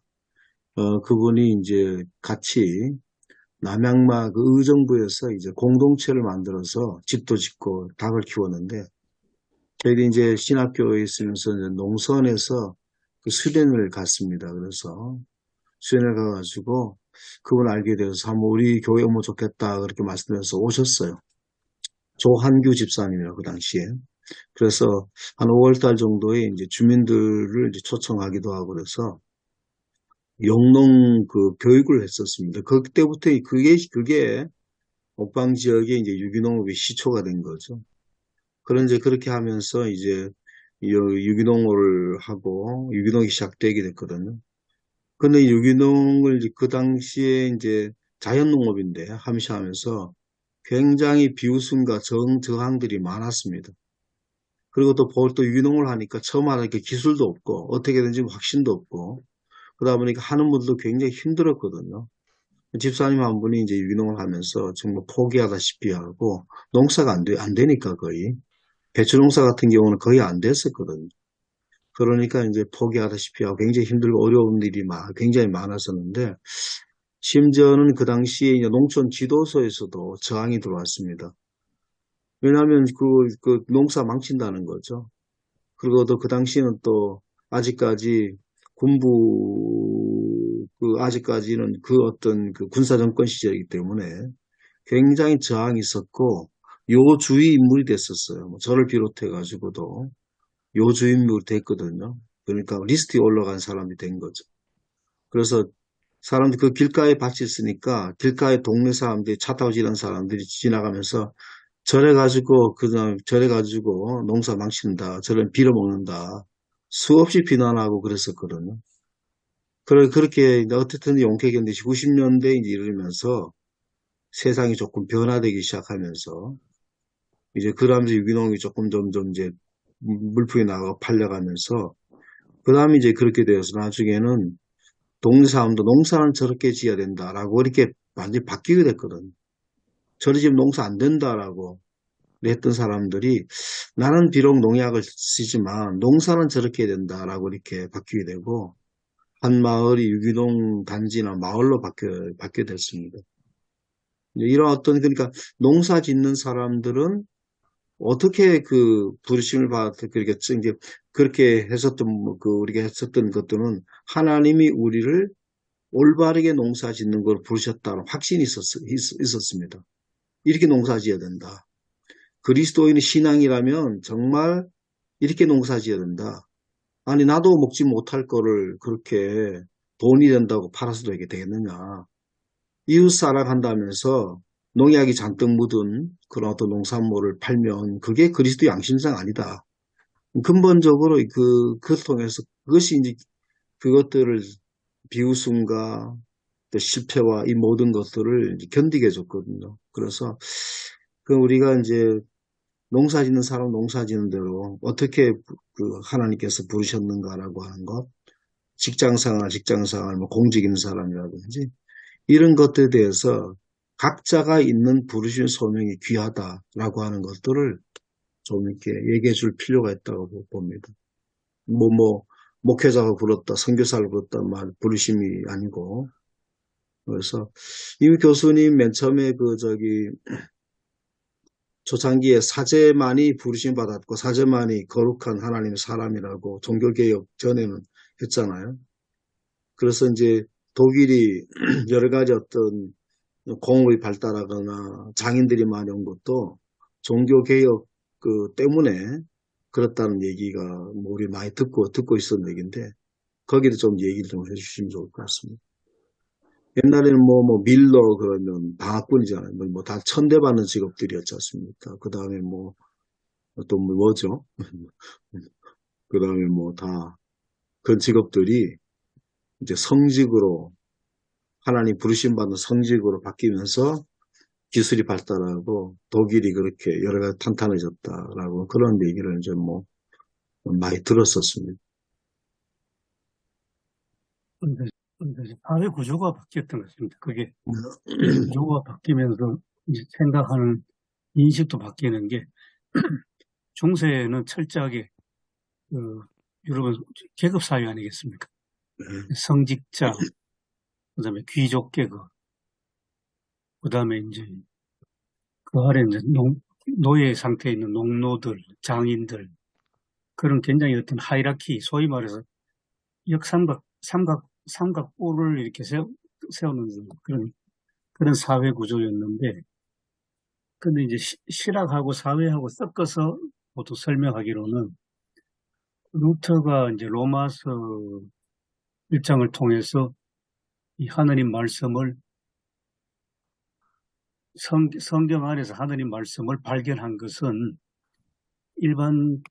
그분이 이제 같이 남양마 그 의정부에서 이제 공동체를 만들어서 집도 짓고 닭을 키웠는데 저희들이 이제 신학교에 있으면서 이제 농선에서 그 수련을 갔습니다. 그래서 수련을 가가지고 그분 알게 돼서 한번 우리 교회 오면 좋겠다 그렇게 말씀드려서 오셨어요. 조한규 집사님이라고 그 당시에. 그래서 한 5월 달 정도에 이제 주민들을 이제 초청하기도 하고 그래서 영농 그 교육을 했었습니다. 그때부터 그게 옥방 지역에 이제 유기농업이 시초가 된 거죠. 그런데 그렇게 하면서 이제 유기농을 하고 유기농이 시작되게 됐거든요. 근데 유기농을 그 당시에 이제 자연농업인데 하면서 굉장히 비웃음과 저항들이 많았습니다. 그리고 또 유기농을 하니까 처음 하니까 기술도 없고 어떻게든지 확신도 없고 그러다 보니까 하는 분들도 굉장히 힘들었거든요. 집사님 한 분이 이제 유기농을 하면서 정말 포기하다시피 하고 농사가 안 되니까 거의 배추 농사 같은 경우는 거의 안 됐었거든요. 그러니까 이제 포기하다시피 하고 굉장히 힘들고 어려운 일이 굉장히 많았었는데 심지어는 그 당시에 이제 농촌 지도소에서도 저항이 들어왔습니다. 왜냐하면 그 농사 망친다는 거죠. 그리고 또 그 당시에는 또 아직까지 아직까지는 그 어떤 그 군사정권 시절이기 때문에 굉장히 저항이 있었고 요주의 인물이 됐었어요. 뭐 저를 비롯해가지고도 요주의 인물이 됐거든요. 그러니까 리스트에 올라간 사람이 된 거죠. 그래서 사람들이 그 길가에 밭이 있으니까 길가에 동네 사람들이 차 타고 지나는 사람들이 지나가면서 저래 가지고 농사 망친다. 저래 빌어먹는다. 수없이 비난하고 그랬었거든요. 그렇게 어쨌든 용케 견디시 90년대 이제 이러면서 세상이 조금 변화되기 시작하면서 이제 그러면서 유기농이 점점 이제 물품이 나가고 팔려가면서 그 다음에 이제 그렇게 되어서 나중에는 동네 사람도 농사는 저렇게 지어야 된다라고 이렇게 완전히 바뀌게 됐거든. 저리 지금 농사 안 된다라고 했던 사람들이 나는 비록 농약을 쓰지만 농사는 저렇게 해야 된다라고 이렇게 바뀌게 되고 한 마을이 유기농 단지나 마을로 바뀌게 됐습니다. 이런 그러니까 농사 짓는 사람들은 어떻게 그 부르심을 그렇게 했었던, 우리가 했었던 것들은 하나님이 우리를 올바르게 농사 짓는 걸 부르셨다는 확신이 있었습니다. 이렇게 농사 지어야 된다. 그리스도인의 신앙이라면 정말 이렇게 농사 지어야 된다. 아니, 나도 먹지 못할 거를 그렇게 돈이 된다고 팔아서도 이게 되겠느냐. 이웃 사랑한다면서 농약이 잔뜩 묻은 그런 어떤 농산물을 팔면 그게 그리스도 양심상 아니다. 근본적으로 그것을 통해서 그것이 이제 그것들을 비웃음과 또 실패와 이 모든 것들을 견디게 해줬거든요. 그래서 우리가 이제 농사 짓는 사람 농사 짓는 대로 어떻게 하나님께서 부르셨는가라고 하는 것, 직장생활, 뭐 공직 있는 사람이라든지 이런 것들에 대해서 각자가 있는 부르심 소명이 귀하다라고 하는 것들을 좀 이렇게 얘기해 줄 필요가 있다고 봅니다. 목회자가 불렀다, 선교사를 불렀다 말 부르심이 아니고. 그래서 이 교수님 맨 처음에 초창기에 사제만이 부르심 받았고 사제만이 거룩한 하나님의 사람이라고 종교개혁 전에는 했잖아요. 그래서 이제 독일이 여러 가지 어떤 공업이 발달하거나 장인들이 많이 온 것도 종교개혁 때문에 그렇다는 얘기가 우리 많이 듣고 있었던 얘기인데 거기도 좀 얘기를 좀 해주시면 좋을 것 같습니다. 옛날에는 밀러 그러면 방학꾼이잖아요. 다 천대받는 직업들이었지 않습니까? 그 다음에 또 뭐죠? 그 다음에 다 그런 직업들이 이제 성직으로 하나님 부르심 받는 성직으로 바뀌면서 기술이 발달하고 독일이 그렇게 여러 가지 탄탄해졌다라고 그런 얘기를 이제 뭐 많이 들었었습니다. 근데 사회 구조가 바뀌었던 것입니다. 그게 구조가 바뀌면서 이제 생각하는 인식도 바뀌는 게 중세는 철저하게 유럽은 계급 사회 아니겠습니까? 성직자, 그다음에 귀족 계급, 그다음에 이제 그 아래 이제 노예 상태에 있는 농노들, 장인들 그런 굉장히 어떤 하이라키, 소위 말해서 삼각뿔을 이렇게 세우는 그런 사회 구조였는데, 근데 이제 실학하고 사회하고 섞어서 보통 설명하기로는 루터가 이제 로마서 1장을 통해서 이 하나님 말씀을 성경 안에서 하나님 말씀을 발견한 것은 일반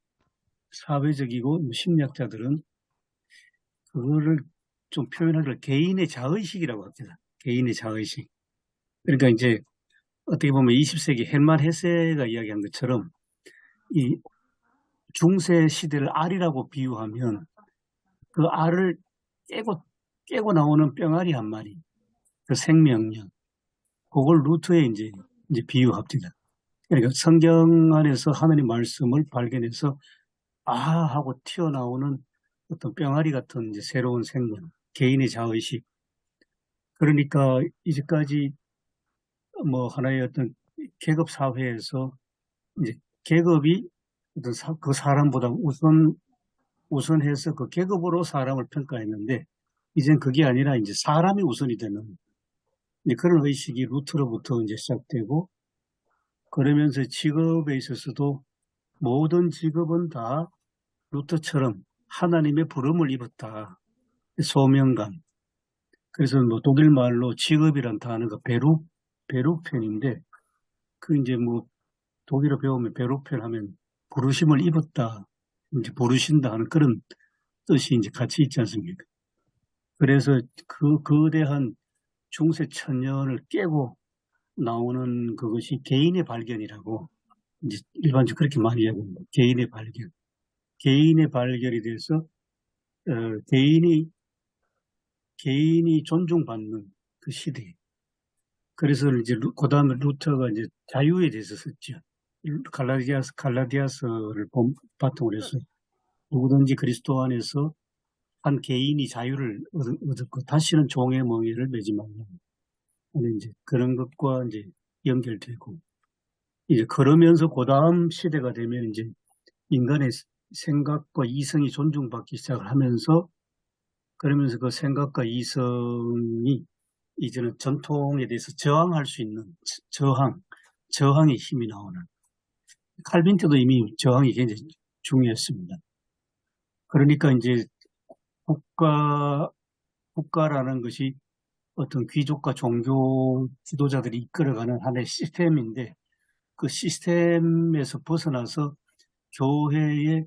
사회적이고 심리학자들은 그거를 좀 표현하기를 개인의 자의식이라고 합니다. 개인의 자의식. 그러니까 이제 어떻게 보면 20세기 헬만 헤세가 이야기한 것처럼 이 중세 시대를 알이라고 비유하면 그 알을 깨고 나오는 병아리 한 마리, 그 생명력, 그걸 루트에 이제 비유합니다. 그러니까 성경 안에서 하나님 말씀을 발견해서 하고 튀어나오는 어떤 병아리 같은 이제 새로운 생명, 개인의 자의식. 그러니까 이제까지 뭐 하나의 어떤 계급 사회에서 이제 계급이 어떤 그 사람보다 우선해서 그 계급으로 사람을 평가했는데 이젠 그게 아니라 이제 사람이 우선이 되는 이제 그런 의식이 루트로부터 이제 시작되고, 그러면서 직업에 있어서도 모든 직업은 다 루터처럼 하나님의 부름을 입었다. 소명감. 그래서 뭐 독일 말로 직업이란 단어가 베루펜인데, 그 이제 뭐 독일어 배우면 베루펜 하면 부르심을 입었다, 이제 부르신다 하는 그런 뜻이 이제 같이 있지 않습니까? 그래서 그 거대한 중세 천년을 깨고 나오는 그것이 개인의 발견이라고 이제 일반적으로 그렇게 많이 이야기합니다. 개인의 발견. 개인의 발견이 돼서 개인이 존중받는 그 시대. 그래서 이제 그 다음에 루터가 이제 자유에 대해서 썼죠. 갈라디아서를 바탕으로 해서 누구든지 그리스도 안에서 한 개인이 자유를 얻었고 다시는 종의 멍에를 매지 말라. 이제 그런 것과 이제 연결되고, 이제 그러면서 그 다음 시대가 되면 이제 인간의 생각과 이성이 존중받기 시작을 하면서, 그러면서 그 생각과 이성이 이제는 전통에 대해서 저항할 수 있는 저항의 힘이 나오는, 칼빈 때도 이미 저항이 굉장히 중요했습니다. 그러니까 이제 국가라는 것이 어떤 귀족과 종교 지도자들이 이끌어가는 하나의 시스템인데, 그 시스템에서 벗어나서 교회의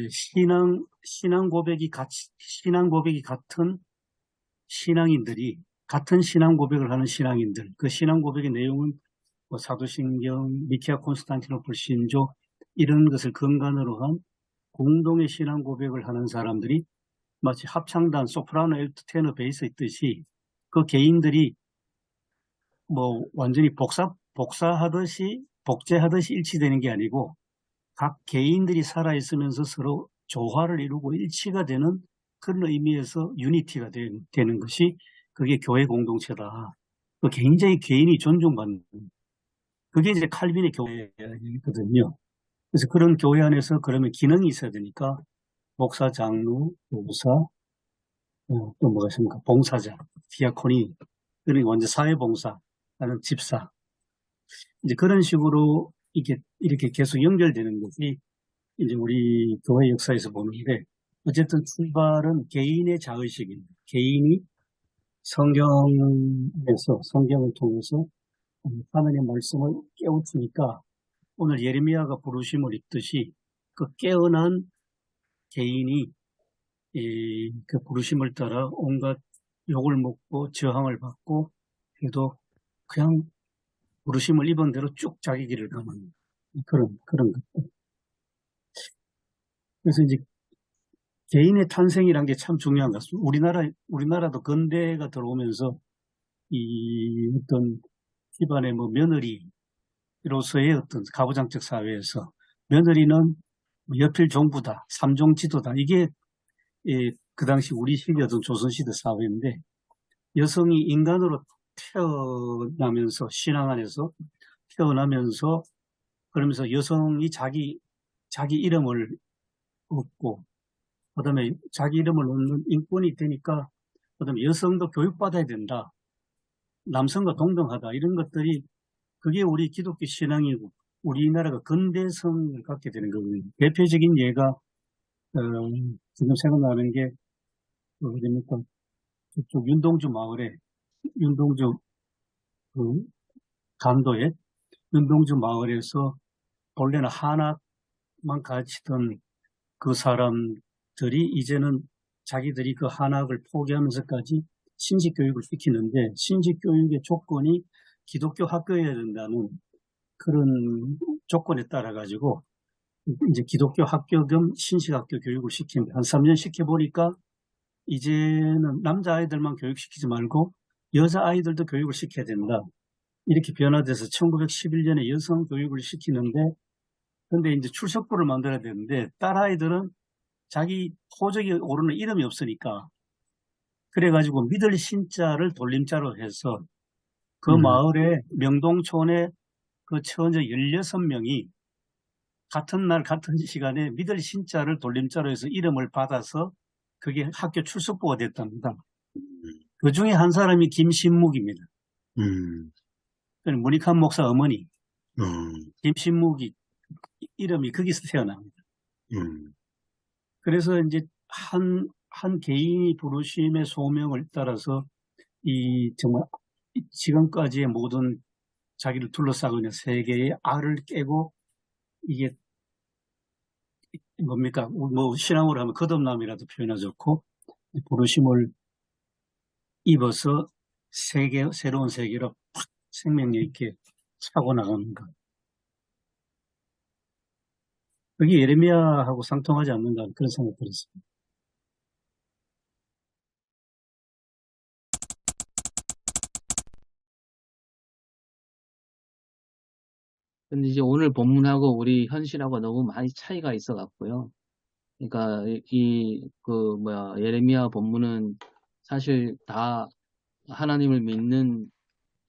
신앙 고백이 같은 신앙인들이, 같은 신앙 고백을 하는 신앙인들, 그 신앙 고백의 내용은 뭐 사도신경, 니케아 콘스탄티노플 신조 이런 것을 근간으로 한 공동의 신앙 고백을 하는 사람들이 마치 합창단 소프라노, 엘트, 테너, 베이스 있듯이 그 개인들이 뭐 완전히 복제하듯이 일치되는 게 아니고 각 개인들이 살아있으면서 서로 조화를 이루고 일치가 되는 그런 의미에서 유니티가 되는 것이 그게 교회 공동체다. 굉장히 개인이 존중받는, 그게 이제 칼빈의 교회거든요. 그래서 그런 교회 안에서 그러면 기능이 있어야 되니까 목사, 장로, 교사, 또 뭐가 있습니까? 봉사자, 디아코니, 그러니까 완전 사회봉사, 하는 집사. 이제 그런 식으로 이렇게 계속 연결되는 것이 이제 우리 교회 역사에서 보는데, 어쨌든 출발은 개인의 자의식입니다. 개인이 성경을 통해서 하나님의 말씀을 깨우치니까 오늘 예레미야가 부르심을 입듯이 그 깨어난 개인이 그 부르심을 따라 온갖 욕을 먹고 저항을 받고 해도 그냥 부르심을 입은 대로 쭉 자기 길을 가는 그런 것. 그래서 이제 개인의 탄생이란 게 참 중요한 것 같습니다. 우리나라도 근대가 들어오면서 이 어떤 집안의 뭐 며느리로서의 어떤 가부장적 사회에서 며느리는 뭐 여필 종부다, 삼종 지도다. 이게 그 당시 우리 시대였던 조선시대 사회인데 여성이 인간으로 태어나면서 신앙 안에서 태어나면서 그러면서 여성이 자기 이름을 얻고 그다음에 자기 이름을 얻는 인권이 되니까 그다음에 여성도 교육받아야 된다. 남성과 동등하다. 이런 것들이 그게 우리 기독교 신앙이고 우리나라가 근대성을 갖게 되는 거거든요. 대표적인 예가 지금 생각나는 게 어디입니까? 저쪽 윤동주 마을에 윤동주 그 간도에 윤동주 마을에서 본래는 한학만 가르치던 그 사람들이 이제는 자기들이 그 한학을 포기하면서까지 신식 교육을 시키는데 신식 교육의 조건이 기독교 학교여야 된다는 그런 조건에 따라 가지고 이제 기독교 학교 겸 신식 학교 교육을 시킵니다. 한 3년 시켜보니까 이제는 남자아이들만 교육시키지 말고 여자아이들도 교육을 시켜야 된다. 이렇게 변화돼서 1911년에 여성 교육을 시키는데 근데 이제 출석부를 만들어야 되는데 딸아이들은 자기 호적이 오르는 이름이 없으니까 그래가지고 믿을 신자를 돌림자로 해서 그 마을에 명동촌에 그 처녀 16명이 같은 날 같은 시간에 믿을 신자를 돌림자로 해서 이름을 받아서 그게 학교 출석부가 됐답니다. 그 중에 한 사람이 김신묵입니다. 문익환 목사 어머니 김신묵이 이름이 거기서 태어납니다. 그래서 이제 한 개인이 부르심의 소명을 따라서 이 정말 지금까지의 모든 자기를 둘러싸고 있는 세계의 알을 깨고 이게 뭡니까? 뭐 신앙으로 하면 거듭남이라도 표현하기 좋고 부르심을 입어서 새로운 세계로 팍 생명력 있게 차고 나가는 것. 그게 예레미야하고 상통하지 않는가 그런 생각이 들었습니다. 근데 이제 오늘 본문하고 우리 현실하고 너무 많이 차이가 있어 갖고요. 그러니까 예레미야 본문은 사실 다 하나님을 믿는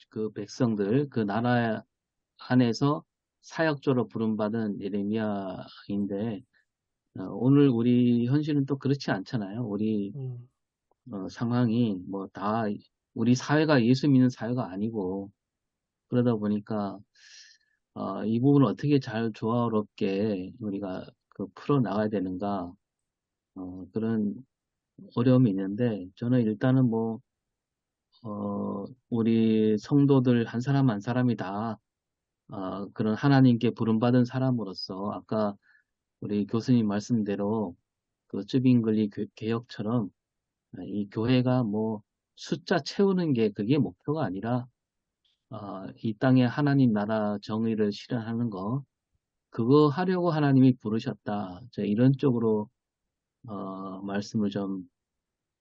그 백성들, 그 나라 안에서 사역조로 부름받은 예레미야인데, 오늘 우리 현실은 또 그렇지 않잖아요. 우리 상황이 우리 사회가 예수 믿는 사회가 아니고, 그러다 보니까 이 부분을 어떻게 잘 조화롭게 우리가 풀어 나가야 되는가, 그런 어려움이 있는데, 저는 일단은 우리 성도들 한 사람 한 사람이 다, 그런 하나님께 부름받은 사람으로서, 아까 우리 교수님 말씀대로 그 쯔빙글리 개혁처럼 이 교회가 숫자 채우는 게 그게 목표가 아니라, 이 땅에 하나님 나라 정의를 실현하는 거, 그거 하려고 하나님이 부르셨다. 이런 쪽으로, 말씀을 좀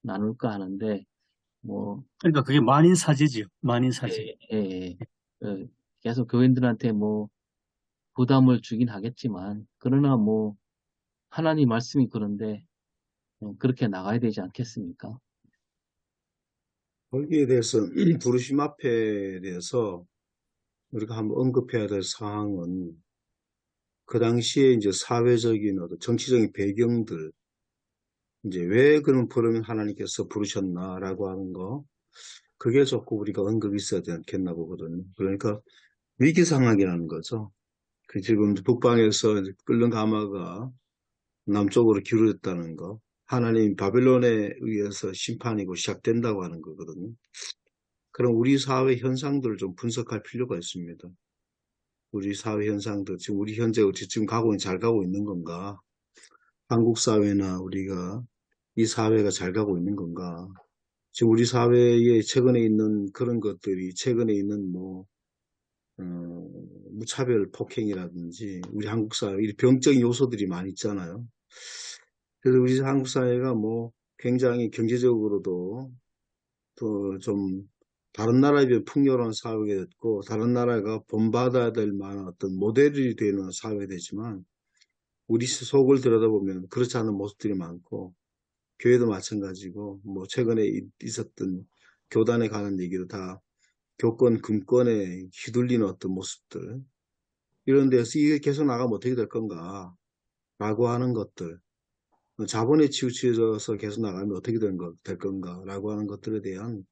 나눌까 하는데, 그러니까 그게 만인사제지요. 만인사제. 계속 교인들한테 부담을 주긴 하겠지만, 그러나 하나님 말씀이 그런데, 그렇게 나가야 되지 않겠습니까? 거기에 대해서, 부르심 앞에 대해서 우리가 한번 언급해야 될 사항은 그 당시에 이제 사회적인 어떤 정치적인 배경들, 이제 왜 그런 부르면 하나님께서 부르셨나라고 하는 거, 그게 조금 우리가 언급이 있어야 되지 않겠나 보거든요. 그러니까 위기 상황이라는 거죠. 그 지금 북방에서 이제 끓는 가마가 남쪽으로 기울어졌다는 거, 하나님 바벨론에 의해서 심판이고 시작된다고 하는 거거든요. 그럼 우리 사회 현상들을 좀 분석할 필요가 있습니다. 우리 사회 현상들, 지금 우리 현재 지금 잘 가고 있는 건가? 한국 사회나 우리가 이 사회가 잘 가고 있는 건가? 지금 우리 사회에 최근에 있는 그런 것들이 최근에 있는 어, 무차별 폭행이라든지 우리 한국 사회 이 병적인 요소들이 많이 있잖아요. 그래서 우리 한국 사회가 굉장히 경제적으로도 또 좀 다른 나라에 비해 풍요로운 사회가 됐고 다른 나라가 본받아야 될 만한 어떤 모델이 되는 사회가 되지만 우리 속을 들여다보면 그렇지 않은 모습들이 많고 교회도 마찬가지고 최근에 있었던 교단에 관한 얘기도 다 교권 금권에 휘둘리는 어떤 모습들 이런 데서 이게 계속 나가면 어떻게 될 건가 라고 하는 것들 자본에 치우쳐져서 계속 나가면 어떻게 될 건가 라고 하는 것들에 대한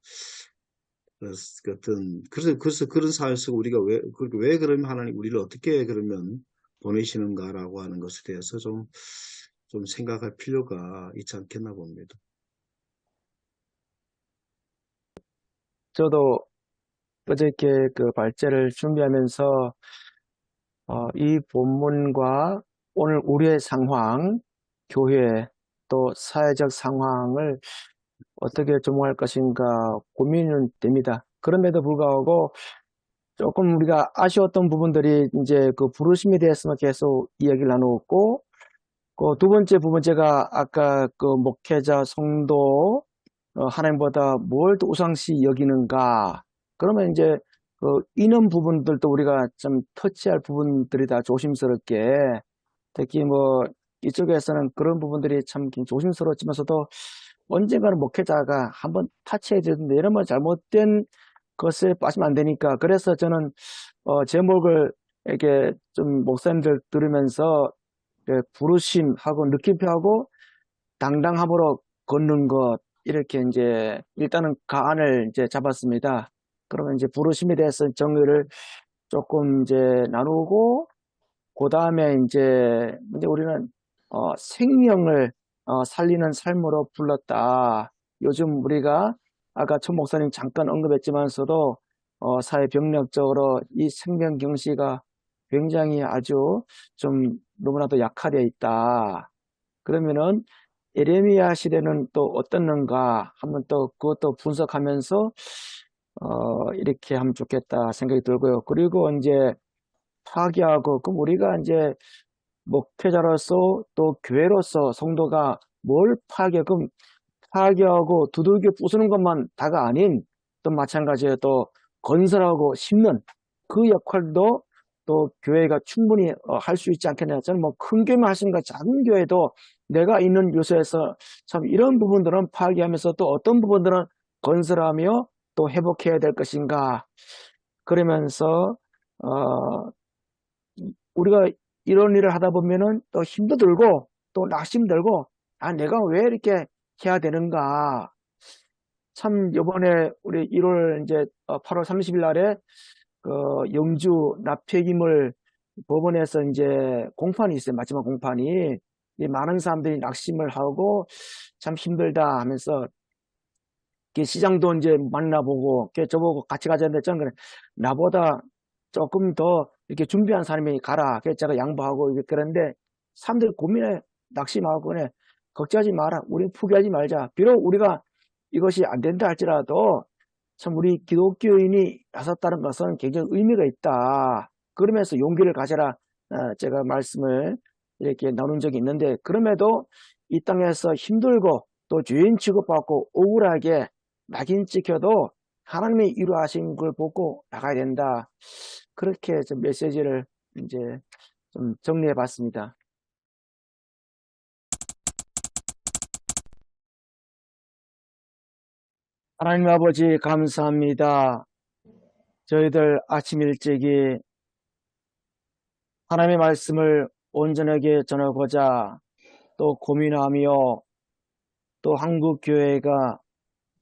그래서 그런 사회 속 우리가 왜 그러면 하나님 우리를 어떻게 그러면 보내시는가라고 하는 것에 대해서 좀 생각할 필요가 있지 않겠나 봅니다. 저도 어저께 그 발제를 준비하면서 이 본문과 오늘 우리의 상황, 교회 또 사회적 상황을 어떻게 조명할 것인가 고민은 됩니다. 그럼에도 불구하고 조금 우리가 아쉬웠던 부분들이 이제 그 부르심에 대해서만 계속 이야기를 나누었고, 그 두 번째 부분 제가 아까 그 목회자, 성도, 하나님보다 뭘 더 우상시 여기는가. 그러면 이제 그 이런 부분들도 우리가 좀 터치할 부분들이다 조심스럽게. 특히 이쪽에서는 그런 부분들이 참 조심스러웠지만서도 언젠가는 목회자가 한번 타치해야 되는데 이러면 잘못된 것에 빠지면 안 되니까. 그래서 저는 제목을 이렇게 좀 목사님들 들으면서 부르심하고 느낌표하고 당당함으로 걷는 것 이렇게 이제 일단은 가안을 이제 잡았습니다. 그러면 이제 부르심에 대해서 정의를 조금 이제 나누고 그 다음에 이제 우리는 생명을 살리는 삶으로 불렀다. 요즘 우리가 아까 천 목사님 잠깐 언급했지만서도 사회 병력적으로 이 생명 경시가 굉장히 아주 좀 너무나도 약화되어 있다. 그러면은 에레미야 시대는 또 어떻는가 한번 또 그것도 분석하면서 이렇게 하면 좋겠다 생각이 들고요. 그리고 이제 파괴하고 그럼 우리가 이제 목회자로서 또 교회로서 성도가 뭘 그럼 파괴하고 두들겨 부수는 것만 다가 아닌 또 마찬가지로 또 건설하고 심는 그 역할도 또 교회가 충분히 할 수 있지 않겠냐. 저는 큰 교회만 하신가 작은 교회도 내가 있는 요소에서 참 이런 부분들은 파괴하면서 또 어떤 부분들은 건설하며 또 회복해야 될 것인가. 그러면서 우리가 이런 일을 하다 보면은 또 힘도 들고 또 낙심 들고 내가 왜 이렇게 해야 되는가. 참 요번에 우리 1월 이제 8월 30일 날에 그 영주 납폐기물 법원에서 이제 공판이 있어요. 마지막 공판이. 이 많은 사람들이 낙심을 하고 참 힘들다 하면서 시장도 이제 만나보고 저보고 같이 가자는데 저는 그래 나보다 조금 더 이렇게 준비한 사람이 가라. 그래서 제가 양보하고 그런데 사람들이 고민해 낙심하고 그래 걱정하지 마라. 우리 포기하지 말자. 비록 우리가 이것이 안 된다 할지라도 참 우리 기독교인이 나섰다는 것은 굉장히 의미가 있다. 그러면서 용기를 가져라. 제가 말씀을 이렇게 나눈 적이 있는데 그럼에도 이 땅에서 힘들고 또 죄인 취급받고 억울하게 낙인 찍혀도 하나님이 이루하신 걸 보고 나가야 된다. 그렇게 좀 메시지를 이제 좀 정리해 봤습니다. 하나님 아버지 감사합니다. 저희들 아침 일찍이 하나님의 말씀을 온전하게 전하고자 또 고민하며 또 한국 교회가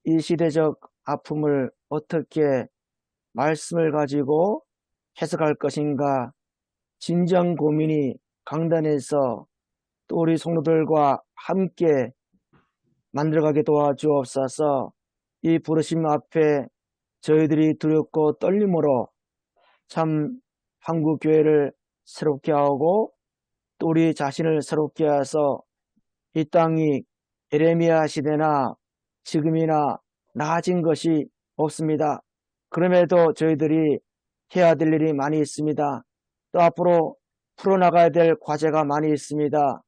이 시대적 아픔을 어떻게 말씀을 가지고 해석할 것인가 진정 고민이 강단에서 또 우리 성도들과 함께 만들어가게 도와주옵소서. 이 부르심 앞에 저희들이 두렵고 떨림으로 참 한국 교회를 새롭게 하고 또 우리 자신을 새롭게 해서 이 땅이 에레미야 시대나 지금이나 나아진 것이 없습니다. 그럼에도 저희들이 해야 될 일이 많이 있습니다. 또 앞으로 풀어나가야 될 과제가 많이 있습니다.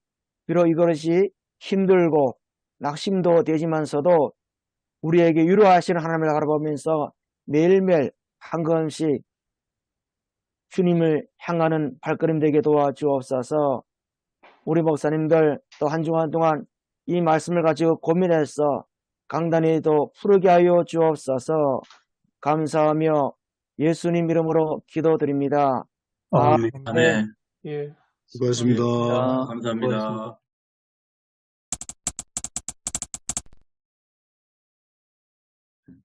비록 이것이 힘들고 낙심도 되지만서도 우리에게 위로하시는 하나님을 바라보면서 매일매일 한 걸음씩 주님을 향하는 발걸음 되게 도와주옵소서. 우리 목사님들 또 한 주간 동안 이 말씀을 가지고 고민해서 강단에도 푸르게 하여 주옵소서. 감사하며 예수님 이름으로 기도드립니다. 아멘. 아멘. 예, 수고하셨습니다. 감사합니다.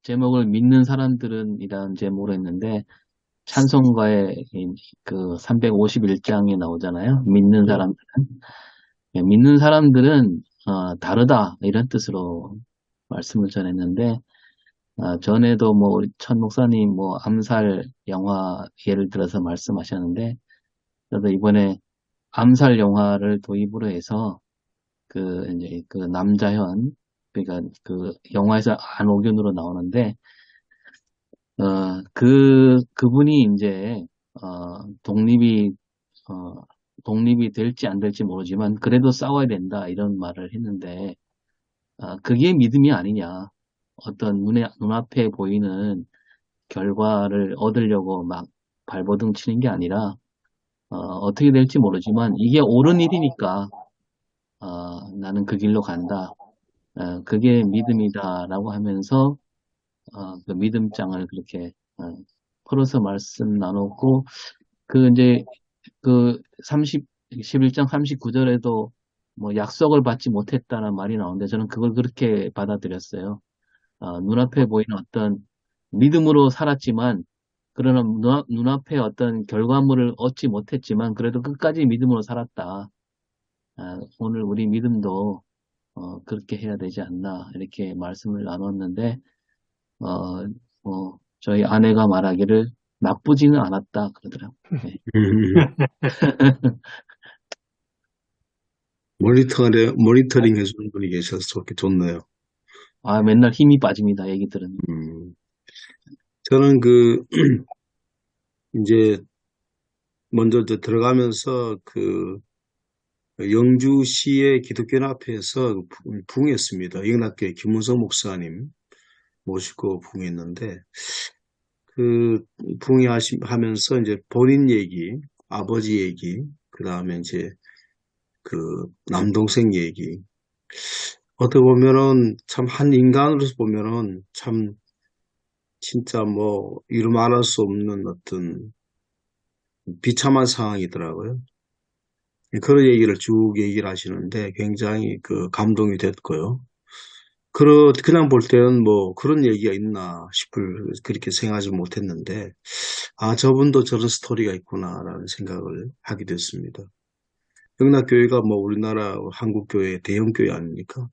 제목을 믿는 사람들은 이라는 제목으로 했는데, 찬송가의 그 351장에 나오잖아요. 믿는 사람들은. 믿는 사람들은 다르다 이런 뜻으로 말씀을 전했는데, 전에도 뭐 우리 천 목사님 뭐 암살 영화 예를 들어서 말씀하셨는데, 저도 이번에 암살 영화를 도입으로 해서 이제 그 남자현, 그러니까 그 영화에서 안옥연으로 나오는데, 그분이 이제 독립이 독립이 될지 안 될지 모르지만 그래도 싸워야 된다 이런 말을 했는데, 그게 믿음이 아니냐. 어떤 눈앞에 보이는 결과를 얻으려고 막 발버둥 치는 게 아니라, 어떻게 될지 모르지만 이게 옳은 일이니까, 나는 그 길로 간다. 그게 믿음이다라고 하면서, 그 믿음장을 그렇게, 풀어서 말씀 나눴고, 이제, 11장 39절에도 뭐 약속을 받지 못했다는 말이 나오는데 저는 그걸 그렇게 받아들였어요. 눈앞에 보이는 어떤 믿음으로 살았지만, 그러나 눈앞에 어떤 결과물을 얻지 못했지만, 그래도 끝까지 믿음으로 살았다. 오늘 우리 믿음도, 그렇게 해야 되지 않나, 이렇게 말씀을 나눴는데, 저희 아내가 말하기를 나쁘지는 않았다, 그러더라고요. 네. 모니터링 해주는 분이 계셔서 좋네요. 맨날 힘이 빠집니다, 얘기 들으면. 저는 이제, 먼저 들어가면서 영주시의 기독교연합회에서 부흥했습니다. 영락교회 김문성 목사님 모시고 부흥했는데, 부흥하면서 이제 본인 얘기, 아버지 얘기, 그 다음에 이제 남동생 얘기. 어떻게 보면은 참 한 인간으로서 보면은 참 진짜 뭐 이루 말할 수 없는 어떤 비참한 상황이더라고요. 그런 얘기를 쭉 얘기를 하시는데 굉장히 감동이 됐고요. 그냥 볼 때는 뭐 그런 얘기가 있나 그렇게 생각하지 못했는데, 저분도 저런 스토리가 있구나라는 생각을 하게 됐습니다. 영락교회가 뭐 우리나라 한국교회 대형교회 아닙니까?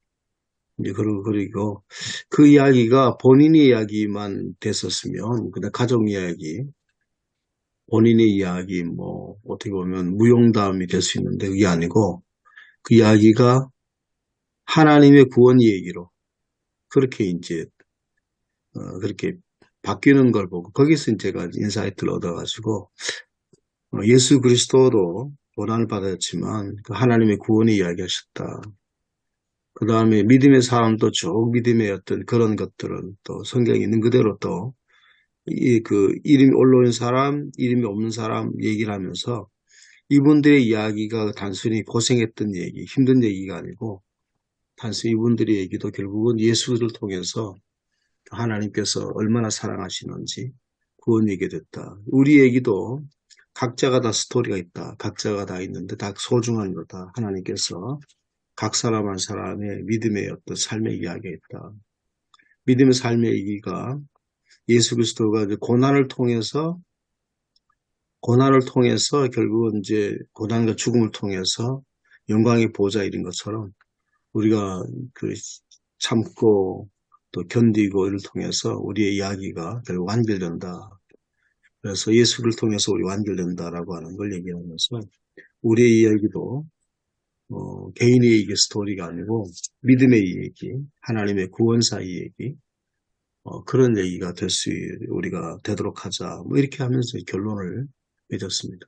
이제 그리고 그 이야기가 본인의 이야기만 됐었으면, 그냥 가족 이야기, 본인의 이야기, 뭐, 어떻게 보면 무용담이 될 수 있는데, 그게 아니고, 그 이야기가 하나님의 구원 얘기로, 그렇게 이제, 그렇게 바뀌는 걸 보고, 거기서 제가 인사이트를 얻어가지고, 예수 그리스도도 고난을 받았지만, 그 하나님의 구원을 이야기하셨다. 그 다음에 믿음의 사람도 쭉 믿음의 어떤 그런 것들은 또 성경에 있는 그대로 또, 이름이 올라온 사람, 이름이 없는 사람 얘기를 하면서 이분들의 이야기가 단순히 고생했던 얘기, 힘든 얘기가 아니고 단순히 이분들의 얘기도 결국은 예수를 통해서 하나님께서 얼마나 사랑하시는지 구원 얘기가 됐다. 우리 얘기도 각자가 다 스토리가 있다. 각자가 다 있는데 다 소중한 거다. 하나님께서 각 사람 한 사람의 믿음의 어떤 삶의 이야기가 있다. 믿음의 삶의 얘기가 예수 그리스도가 고난을 통해서 결국은 이제 고난과 죽음을 통해서 영광의 보좌에 이른 것처럼 우리가 참고 또 견디고 이를 통해서 우리의 이야기가 결국 완결된다. 그래서 예수를 통해서 우리 완결된다라고 하는 걸 얘기하면서 우리의 이야기도 개인의 얘기 스토리가 아니고 믿음의 얘기, 하나님의 구원사의 얘기, 그런 얘기가 우리가 되도록 하자. 뭐 이렇게 하면서 결론을 맺었습니다.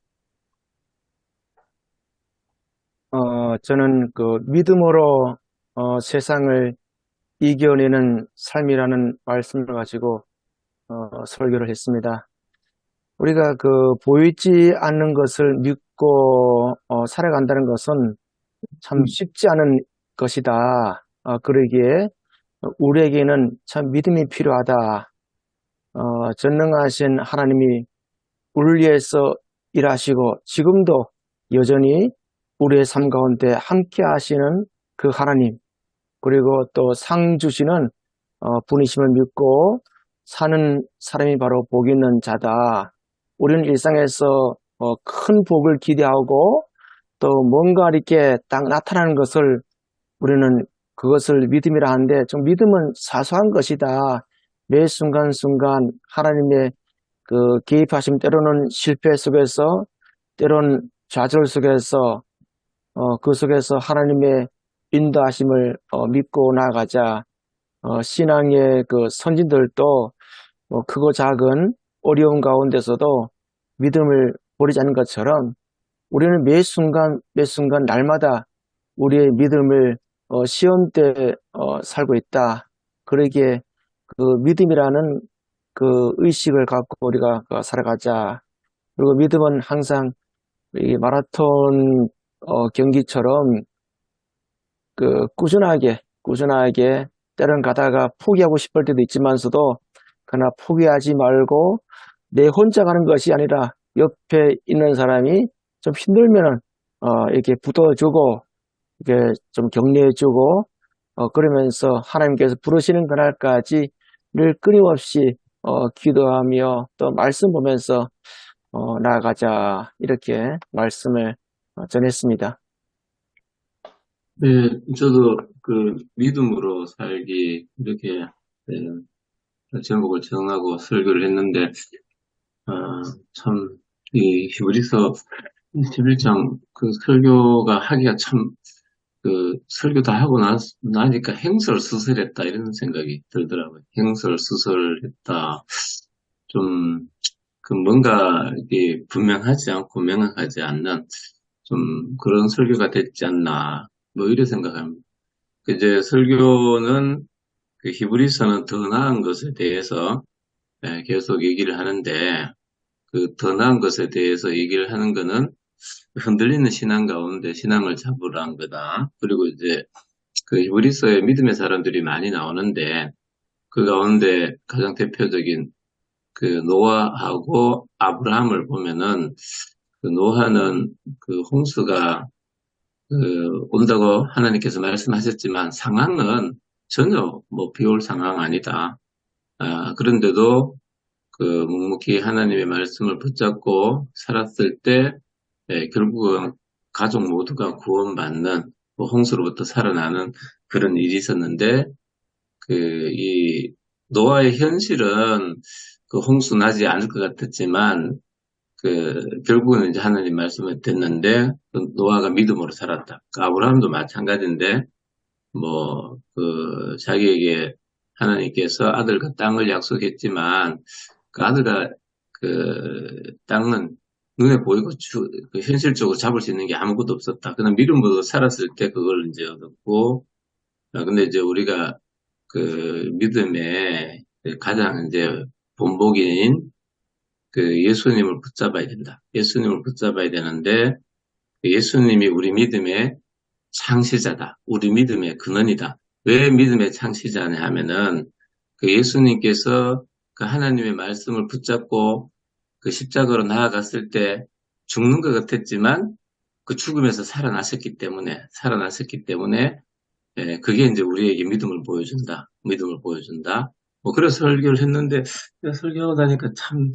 저는 그 믿음으로 세상을 이겨내는 삶이라는 말씀을 가지고 설교를 했습니다. 우리가 그 보이지 않는 것을 믿고 살아간다는 것은 참 쉽지 않은 것이다. 그러기에 우리에게는 참 믿음이 필요하다. 전능하신 하나님이 우리를 위해서 일하시고 지금도 여전히 우리의 삶 가운데 함께 하시는 그 하나님, 그리고 또 상 주시는 분이심을 믿고 사는 사람이 바로 복 있는 자다. 우리는 일상에서 큰 복을 기대하고 또 뭔가 이렇게 딱 나타나는 것을 우리는 그것을 믿음이라 하는데, 좀 믿음은 사소한 것이다. 매 순간순간 하나님의 그 개입하심, 때로는 실패 속에서, 때로는 좌절 속에서, 그 속에서 하나님의 인도하심을 믿고 나아가자. 신앙의 그 선진들도 크고 작은 어려운 가운데서도 믿음을 버리지 않는 것처럼 우리는 매 순간 매 순간 날마다 우리의 믿음을 시험 때 살고 있다. 그러기에 그 믿음이라는 그 의식을 갖고 우리가 살아가자. 그리고 믿음은 항상 이 마라톤 경기처럼 그 꾸준하게 때론 가다가 포기하고 싶을 때도 있지만서도 그러나 포기하지 말고 내 혼자 가는 것이 아니라 옆에 있는 사람이 좀 힘들면은 이렇게 붙어주고 이렇게 좀 격려해주고 그러면서 하나님께서 부르시는 그날까지 늘 끊임없이 기도하며 또 말씀 보면서 나아가자, 이렇게 말씀을 전했습니다. 네, 저도 그 믿음으로 살기 이렇게 제목을 정하고 설교를 했는데 참 이 히브리서 11장 그 설교가 하기가 참 그 설교 다 하고 나니까 행설수설했다 이런 생각이 들더라고요. 행설수설했다. 좀 그 뭔가 이게 분명하지 않고 명확하지 않는 좀 그런 설교가 됐지 않나 뭐 이런 생각합니다. 이제 설교는 그 히브리서는 더 나은 것에 대해서 계속 얘기를 하는데 그 더 나은 것에 대해서 얘기를 하는 거는 흔들리는 신앙 가운데 신앙을 잡으라는 거다. 그리고 이제 그 히브리서에 믿음의 사람들이 많이 나오는데 그 가운데 가장 대표적인 그 노아하고 아브라함을 보면은 그 노아는 그 홍수가 온다고 하나님께서 말씀하셨지만 상황은 전혀 뭐 비올 상황 아니다. 그런데도 그 묵묵히 하나님의 말씀을 붙잡고 살았을 때 결국은 가족 모두가 구원받는 뭐 홍수로부터 살아나는 그런 일이 있었는데 이 노아의 현실은 그 홍수 나지 않을 것 같았지만 결국은 이제 하나님 말씀을 듣는데 노아가 믿음으로 살았다. 아브라함도 마찬가지인데 자기에게 하나님께서 아들과 땅을 약속했지만 그 아들과 그 땅은 눈에 보이고 현실적으로 잡을 수 있는 게 아무것도 없었다. 그냥 믿음으로 살았을 때 그걸 이제 얻었고, 근데 이제 우리가 그 믿음의 가장 이제 본보기인 그 예수님을 붙잡아야 된다. 예수님을 붙잡아야 되는데 예수님이 우리 믿음의 창시자다. 우리 믿음의 근원이다. 왜 믿음의 창시자냐 하면은 그 예수님께서 그 하나님의 말씀을 붙잡고 그 십자가로 나아갔을 때 죽는 것 같았지만 그 죽음에서 살아나셨기 때문에 그게 이제 우리에게 믿음을 보여준다. 뭐 그래서 설교를 했는데 설교하고 나니까 참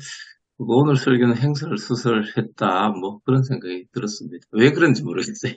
오늘 설교는 행설수설했다. 뭐 그런 생각이 들었습니다. 왜 그런지 모르겠어요.